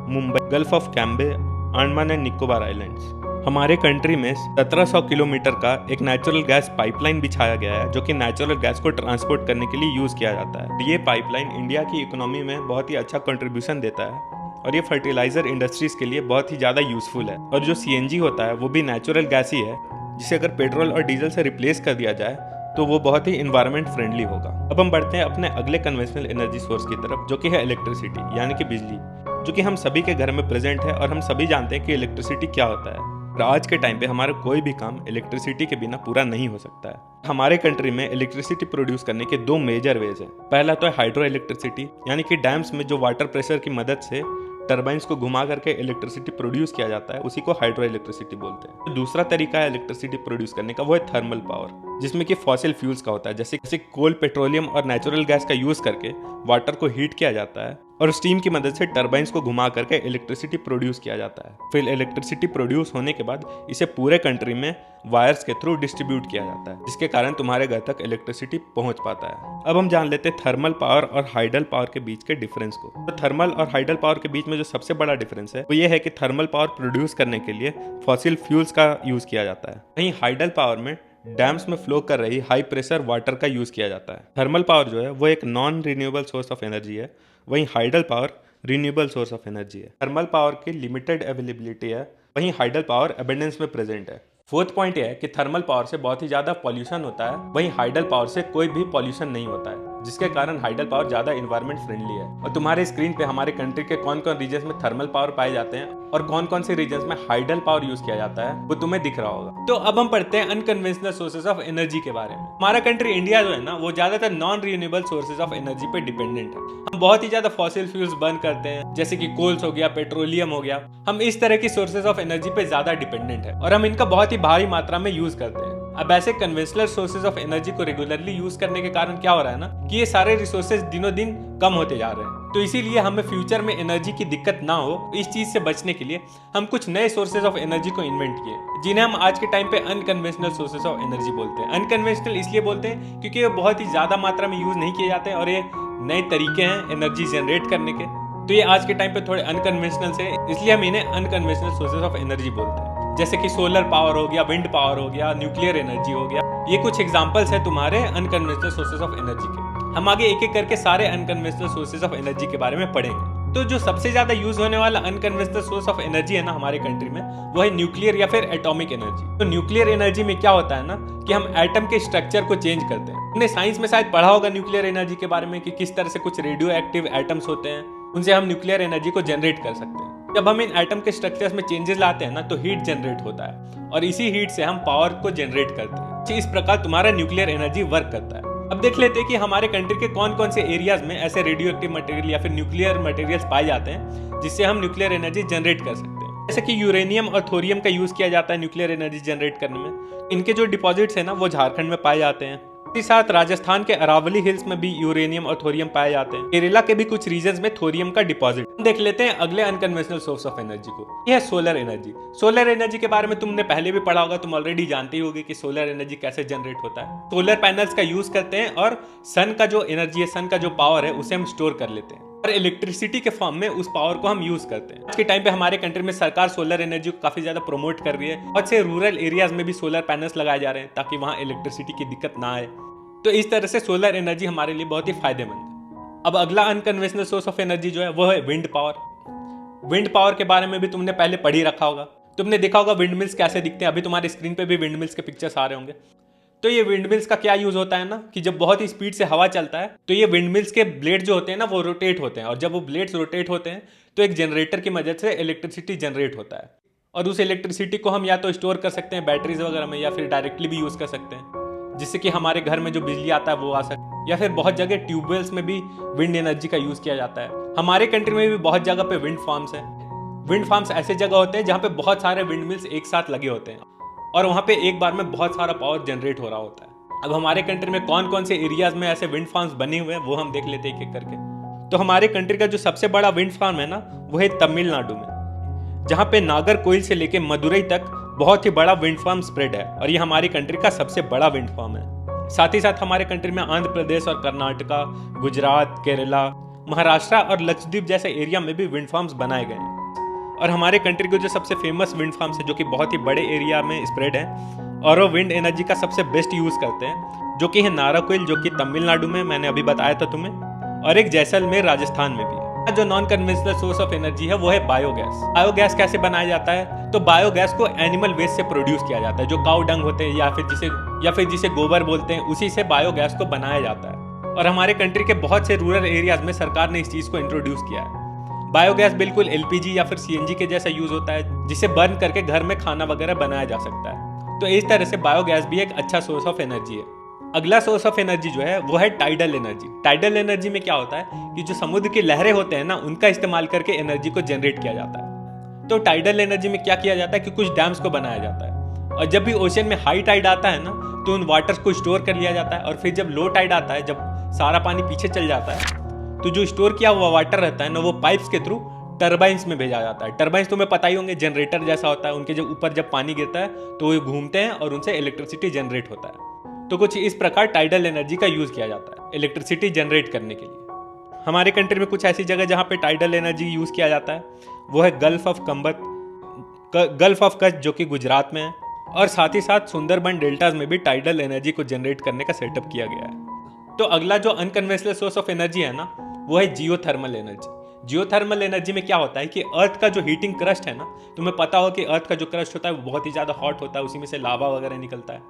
Mumbai, gulf of Cambay, Andaman and Nicobar islands. हमारे कंट्री में 1700 किलोमीटर का एक नेचुरल गैस पाइपलाइन बिछाया गया है जो कि नेचुरल गैस को ट्रांसपोर्ट करने के लिए यूज किया जाता है। ये पाइपलाइन इंडिया की इकोनॉमी में बहुत ही अच्छा कंट्रीब्यूशन देता है और ये फर्टिलाइजर इंडस्ट्रीज के लिए बहुत ही ज़्यादा यूजफुल है। और जो CNG होता है वो भी नेचुरल गैस ही है, जिसे अगर पेट्रोल और डीजल से रिप्लेस कर दिया जाए तो वो बहुत ही इन्वायरमेंट फ्रेंडली होगा। अब हम बढ़ते हैं अपने अगले कन्वेंशनल एनर्जी सोर्स की तरफ जो कि है इलेक्ट्रिसिटी, यानी कि बिजली, जो कि हम सभी के घर में प्रेजेंट है और हम सभी जानते हैं कि इलेक्ट्रिसिटी क्या होता है। और आज के टाइम पे हमारा कोई भी काम इलेक्ट्रिसिटी के बिना पूरा नहीं हो सकता है। हमारे कंट्री में इलेक्ट्रिसिटी प्रोड्यूस करने के 2 मेजर वेज है। पहला तो है हाइड्रो इलेक्ट्रिसिटी, यानी कि डैम्स में जो वाटर प्रेशर की मदद से टर्बाइंस को घुमा करके इलेक्ट्रिसिटी प्रोड्यूस किया जाता है, उसी को हाइड्रो इलेक्ट्रिसिटी बोलते हैं। दूसरा तरीका है इलेक्ट्रिसिटी प्रोड्यूस करने का, वो है थर्मल पावर, जिसमें कि फॉसिल फ्यूल्स का होता है, जैसे कोल, पेट्रोलियम और नेचुरल गैस का यूज करके वाटर को हीट किया जाता है और स्टीम की मदद से टर्बाइंस को घुमा करके इलेक्ट्रिसिटी प्रोड्यूस किया जाता है। फिर इलेक्ट्रिसिटी प्रोड्यूस होने के बाद इसे पूरे कंट्री में वायर्स के थ्रू डिस्ट्रीब्यूट किया जाता है, जिसके कारण तुम्हारे घर तक इलेक्ट्रिसिटी पहुंच पाता है। अब हम जान लेते हैं थर्मल पावर और हाइडल पावर के बीच के डिफरेंस को। तो थर्मल और हाइडल पावर के बीच में जो सबसे बड़ा डिफरेंस है वो ये है कि थर्मल पावर प्रोड्यूस करने के लिए फॉसिल फ्यूल्स का यूज किया जाता है, वहीं हाइडल पावर में डैम्स में फ्लो कर रही हाई प्रेशर वाटर का यूज किया जाता है। थर्मल पावर जो है वो एक non renewable source of energy है, वहीं hydel power renewable source of energy है। थर्मल पावर की लिमिटेड अवेलेबिलिटी है, वहीं हाइडल पावर एबंडेंस में प्रेजेंट है। फोर्थ पॉइंट है कि थर्मल पावर से बहुत ही ज्यादा पॉल्यूशन होता है, वहीं हाइडल पावर से कोई भी पॉल्यूशन नहीं होता है, जिसके कारण हाइडल पावर ज्यादा इन्वायरमेंट फ्रेंडली है। और तुम्हारे स्क्रीन पे हमारे कंट्री के कौन कौन रीजन्स में थर्मल पावर पाए जाते हैं और कौन कौन से रीजन्स में हाइडल पावर यूज किया जाता है वो तुम्हें दिख रहा होगा। तो अब हम पढ़ते हैं अनकन्वेंशनल सोर्सेज ऑफ एनर्जी के बारे में। हमारा कंट्री इंडिया जो है ना वो ज्यादातर non renewable sources of energy पे डिपेंडेंट है। हम बहुत ही ज्यादा फॉसिल फ्यूल्स बर्न करते हैं, जैसे कि कोल्स हो गया, पेट्रोलियम हो गया। हम इस तरह की सोर्सेज ऑफ एनर्जी पे ज्यादा डिपेंडेंट है और हम इनका बहुत ही भारी मात्रा में यूज करते हैं। अब ऐसे कन्वेंशनल सोर्सेज ऑफ एनर्जी को रेगुलरली यूज करने के कारण क्या हो रहा है ना कि ये सारे रिसोर्सेज दिनों दिन कम होते जा रहे हैं। तो इसीलिए हमें फ्यूचर में एनर्जी की दिक्कत ना हो, इस चीज से बचने के लिए हम कुछ नए सोर्सेज ऑफ एनर्जी को इन्वेंट किए, जिन्हें हम आज के टाइम पे अनकन्वेंशनल सोर्सेज ऑफ एनर्जी बोलते हैं। अनकन्वेंशनल इसलिए बोलते हैं क्योंकि ये बहुत ही ज्यादा मात्रा में यूज नहीं किए जाते हैं और ये नए तरीके हैं एनर्जी जनरेट करने के। तो ये आज के टाइम पे थोड़े अनकन्वेंशनल से, इसलिए हम इन्हें अनकन्वेंशनल सोर्सेज ऑफ एनर्जी बोलते हैं, जैसे कि सोलर पावर हो गया, विंड पावर हो गया, न्यूक्लियर एनर्जी हो गया। ये कुछ एग्जांपल्स है तुम्हारे अनकन्वेंशनल सोर्सेज ऑफ एनर्जी के। हम आगे एक एक करके सारे अनकन्वेंशनल सोर्सेज ऑफ एनर्जी के बारे में पढ़ेंगे। तो जो सबसे ज्यादा यूज होने वाला अनकन्वेंशनल सोर्स ऑफ एनर्जी है ना हमारे कंट्री में, वो है न्यूक्लियर या फिर एटॉमिक एनर्जी। तो न्यूक्लियर एनर्जी में क्या होता है ना कि हम एटम के स्ट्रक्चर को चेंज करते हैं। हमने साइंस में शायद पढ़ा होगा न्यूक्लियर एनर्जी के बारे में कि किस तरह से कुछ रेडियो एक्टिव एटम्स होते हैं, उनसे हम न्यूक्लियर एनर्जी को जनरेट कर सकते हैं। जब हम इन एटम के स्ट्रक्चर्स में चेंजेस लाते हैं ना तो हीट जनरेट होता है और इसी हीट से हम पावर को जनरेट करते हैं। इस प्रकार तुम्हारा न्यूक्लियर एनर्जी वर्क करता है। अब देख लेते हैं कि हमारे कंट्री के कौन कौन से एरियाज में ऐसे रेडियो एक्टिव मटेरियल या फिर न्यूक्लियर मटेरियल्स पाए जाते हैं जिससे हम न्यूक्लियर एनर्जी जनरेट कर सकते हैं। जैसे कि यूरेनियम और थोरियम का यूज किया जाता है न्यूक्लियर एनर्जी जनरेट करने में। इनके जो डिपॉजिट्स है ना वो झारखंड में पाए जाते हैं। साथ ही साथ राजस्थान के अरावली हिल्स में भी यूरेनियम और थोरियम पाए जाते हैं। केरला के भी कुछ रीजन्स में थोरियम का डिपॉजिट। देख लेते हैं अगले अनकन्वेंशनल सोर्स ऑफ एनर्जी को, यह है सोलर एनर्जी। सोलर एनर्जी के बारे में तुमने पहले भी पढ़ा होगा, तुम ऑलरेडी जानते ही होगे कि सोलर एनर्जी कैसे जनरेट होता है। सोलर पैनल्स का यूज करते हैं और सन का जो एनर्जी है, सन का जो पावर है उसे हम स्टोर कर लेते हैं और इलेक्ट्रिसिटी के फॉर्म में उस पावर को हम यूज करते हैं। आज के टाइम पे हमारे कंट्री में सरकार सोलर एनर्जी को काफी ज्यादा प्रमोट कर रही है। बहुत से रूरल एरियाज में भी सोलर पैनल्स लगाए जा रहे हैं ताकि वहां इलेक्ट्रिसिटी की दिक्कत ना आए। तो इस तरह से सोलर एनर्जी हमारे लिए बहुत ही फायदेमंद है। अब अगला अनकन्वेंशनल सोर्स ऑफ एनर्जी जो है वो है विंड पावर। विंड पावर के बारे में भी तुमने पहले पढ़ ही रखा होगा। तुमने देखा होगा विंड मिल्स कैसे दिखते हैं। अभी तुम्हारे स्क्रीन पे भी विंड मिल्स के पिक्चर्स आ रहे होंगे। तो ये विंड मिल्स का क्या यूज होता है ना कि जब बहुत ही स्पीड से हवा चलता है तो ये विंड मिल्स के ब्लेड जो होते हैं ना वो रोटेट होते हैं और जब वो ब्लेड्स रोटेट होते हैं तो एक जनरेटर की मदद से इलेक्ट्रिसिटी जनरेट होता है और उस इलेक्ट्रिसिटी को हम या तो स्टोर कर सकते हैं बैटरीज वगैरह में या फिर डायरेक्टली भी यूज कर सकते हैं जिससे कि हमारे घर में जो बिजली आता है वो आ सके। या फिर बहुत जगह ट्यूबवेल्स में भी विंड एनर्जी का यूज किया जाता है। हमारे कंट्री में भी बहुत जगह पे विंड फार्म्स है। विंड फार्म्स ऐसे जगह होते हैं जहाँ पे बहुत सारे विंड मिल्स एक साथ लगे होते हैं और वहाँ पे एक बार में बहुत सारा पावर जनरेट हो रहा होता है। अब हमारे कंट्री में कौन कौन से एरियाज में ऐसे विंड फार्म्स बने हुए हैं वो हम देख लेते हैं एक एक करके। तो हमारे कंट्री का जो सबसे बड़ा विंड फार्म है ना वो है तमिलनाडु में, जहाँ पे नागरकोइल से लेके मदुरई तक बहुत ही बड़ा विंड फार्म स्प्रेड है और ये हमारी कंट्री का सबसे बड़ा विंड फार्म है। साथ ही साथ हमारे कंट्री में आंध्र प्रदेश और कर्नाटका, गुजरात, केरला, महाराष्ट्र और लक्षद्वीप जैसे एरिया में भी विंड फार्म्स बनाए गए हैं। और हमारे कंट्री के जो सबसे फेमस विंड फार्म्स है जो कि बहुत ही बड़े एरिया में स्प्रेड है और वो विंड एनर्जी का सबसे बेस्ट यूज करते हैं जो कि है नागरकोइल जो कि तमिलनाडु में मैंने अभी बताया था तुम्हें, और एक जैसलमेर राजस्थान में भी। जो non conventional source of energy है वो है बायोगैस। बायोगैस कैसे बनाया जाता है? तो बायोगैस को एनिमल वेस्ट से प्रोड्यूस किया जाता है। जो काऊ डंग होते हैं या फिर जिसे गोबर बोलते हैं उसी से बायोगैस को बनाया जाता है। और हमारे कंट्री के बहुत से रूरल एरियाज में सरकार ने इस चीज को इंट्रोड्यूस किया है। बायोगैस बिल्कुल एलपीजी या फिर सीएनजी के जैसा यूज होता है जिसे बर्न करके घर में खाना वगैरह बनाया जा सकता है। तो इस तरह से बायोगैस भी एक अच्छा सोर्स ऑफ एनर्जी है। अगला सोर्स ऑफ एनर्जी जो है वो है टाइडल एनर्जी। टाइडल एनर्जी में क्या होता है कि जो समुद्र की लहरें होते हैं ना उनका इस्तेमाल करके एनर्जी को जनरेट किया जाता है। तो टाइडल एनर्जी में क्या किया जाता है कि कुछ डैम्स को बनाया जाता है और जब भी ओशन में हाई टाइड आता है ना तो उन वाटर्स को स्टोर कर लिया जाता है और फिर जब लो टाइड आता है, जब सारा पानी पीछे चल जाता है, तो जो स्टोर किया हुआ वाटर रहता है ना वो पाइप्स के थ्रू टर्बाइंस में भेजा जाता है। टर्बाइंस तुम्हें पता ही होंगे, जनरेटर जैसा होता है। उनके जब ऊपर जब पानी गिरता है तो वो घूमते हैं और उनसे इलेक्ट्रिसिटी जनरेट होता है। तो कुछ इस प्रकार टाइडल एनर्जी का यूज किया जाता है इलेक्ट्रिसिटी जनरेट करने के लिए। हमारे कंट्री में कुछ ऐसी जगह जहाँ पे टाइडल एनर्जी यूज किया जाता है वो है गल्फ ऑफ कच्छ जो कि गुजरात में है, और साथ ही साथ सुंदरबन डेल्टाज में भी टाइडल एनर्जी को जनरेट करने का सेटअप किया गया है। तो अगला जो अनकन्वेंशनल सोर्स ऑफ एनर्जी है ना वो है जियोथर्मल एनर्जी। जियोथर्मल एनर्जी में क्या होता है कि अर्थ का जो हीटिंग क्रस्ट है ना, तुम्हें पता हो कि अर्थ का जो क्रस्ट होता है वो बहुत ही ज्यादा हॉट होता है, उसी में से लावा वगैरह निकलता है।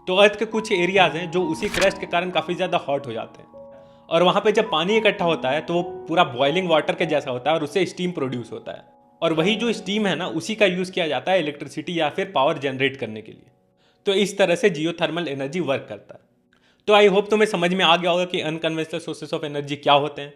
तो अर्थ के कुछ एरियाज हैं जो उसी क्रस्ट के कारण काफी ज्यादा हॉट हो जाते हैं और वहां पे जब पानी इकट्ठा होता है तो वो पूरा बॉइलिंग वाटर के जैसा होता है और उससे स्टीम प्रोड्यूस होता है और वही जो स्टीम है ना उसी का यूज किया जाता है इलेक्ट्रिसिटी या फिर पावर जनरेट करने के लिए। तो इस तरह से जियोथर्मल एनर्जी वर्क करता है। तो आई होप तुम्हें समझ में आ गया होगा कि अनकन्वेंशनल सोर्सेस ऑफ एनर्जी क्या होते हैं।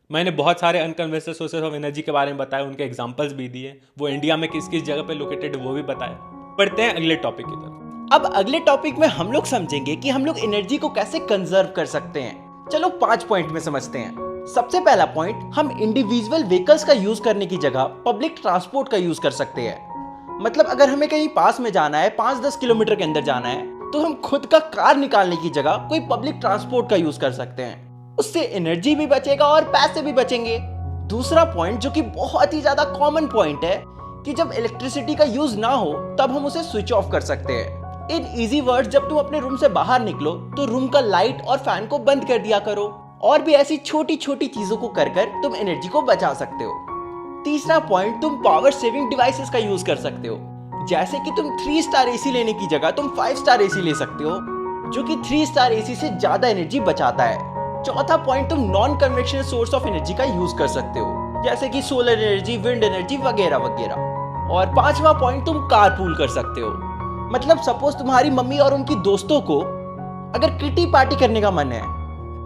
मैंने बहुत सारे अनकन्वेंशनल सोर्सेस ऑफ एनर्जी के बारे में बताया, उनके एग्जाम्पल्स भी दिए, वो इंडिया में किस किस जगह पे लोकेटेड है वो भी बताया। बढ़ते हैं अगले टॉपिक की तरफ। अब अगले टॉपिक में हम लोग समझेंगे कि हम लोग एनर्जी को कैसे कंजर्व कर सकते हैं। चलो 5 पॉइंट में समझते हैं। सबसे पहला पॉइंट, हम इंडिविजुअल व्हीकल्स का यूज करने की जगह पब्लिक ट्रांसपोर्ट का यूज कर सकते हैं। मतलब अगर हमें कहीं पास में जाना है, 5-10 किलोमीटर के अंदर जाना है, तो हम खुद का कार निकालने की जगह कोई पब्लिक ट्रांसपोर्ट का यूज कर सकते हैं। उससे एनर्जी भी बचेगा और पैसे भी बचेंगे। दूसरा पॉइंट जो कि बहुत ही ज्यादा कॉमन पॉइंट है कि जब इलेक्ट्रिसिटी का यूज ना हो तब हम उसे स्विच ऑफ कर सकते हैं। इन इजी वर्ड्स, जब तुम अपने रूम से बाहर निकलो तो रूम का लाइट और फैन को बंद कर दिया करो। और भी ऐसी छोटी छोटी चीजों को कर कर तुम एनर्जी को बचा सकते हो। तीसरा पॉइंट, तुम पावर सेविंग डिवाइसेस का यूज कर सकते हो। जैसे कि तुम 3 स्टार एसी लेने की जगह तुम 5 स्टार एसी ले सकते हो, जो कि 3 स्टार एसी से ज्यादा एनर्जी बचाता है। चौथा पॉइंट, तुम non conventional source of energy का यूज कर सकते हो, जैसे कि सोलर एनर्जी, विंड एनर्जी वगैरह वगैरह। और पांचवा पॉइंट, तुम कारपूल कर सकते हो। मतलब सपोज तुम्हारी मम्मी और उनकी दोस्तों को अगर किटी पार्टी करने का मन है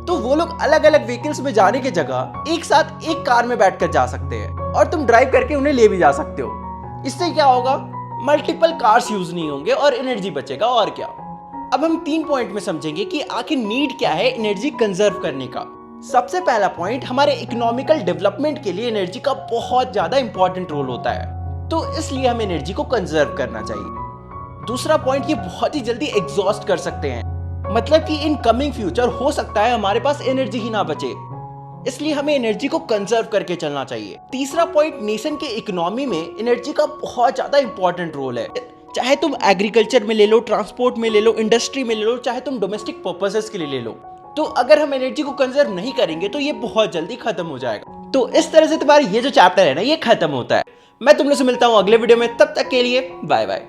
तो वो लोग अलग अलग व्हीकल्स में जाने की जगह एक साथ एक कार में बैठकर जा सकते हैं और तुम ड्राइव करके उन्हें ले भी जा सकते हो। इससे क्या होगा, मल्टीपल कार्स यूज नहीं होंगे और एनर्जी बचेगा। और क्या, अब हम 3 पॉइंट में समझेंगे कि आखिर नीड क्या है एनर्जी कंजर्व करने का। सबसे पहला पॉइंट, हमारे इकोनॉमिकल डेवलपमेंट के लिए एनर्जी का बहुत ज्यादा इंपॉर्टेंट रोल होता है, तो इसलिए हमें एनर्जी को कंजर्व करना चाहिए। दूसरा पॉइंट, ये बहुत ही जल्दी एग्जॉस्ट कर सकते हैं, मतलब कि इन कमिंग फ्यूचर हो सकता है हमारे पास एनर्जी ही ना बचे, इसलिए हमें एनर्जी को कंजर्व करके चलना चाहिए। तीसरा पॉइंट, नेशन के इकोनॉमी में एनर्जी का बहुत ज्यादा इंपॉर्टेंट रोल है। चाहे तुम एग्रीकल्चर में ले लो, ट्रांसपोर्ट में ले लो, इंडस्ट्री में ले लो, चाहे तुम डोमेस्टिक पर्पसेस के लिए ले लो, तो अगर हम एनर्जी को कंजर्व नहीं करेंगे तो ये बहुत जल्दी खत्म हो जाएगा। तो इस तरह से तुम्हारा ये जो चैप्टर है ना, ये खत्म होता है। मैं तुम लोग से मिलता हूँ अगले वीडियो में, तब तक के लिए बाय बाय।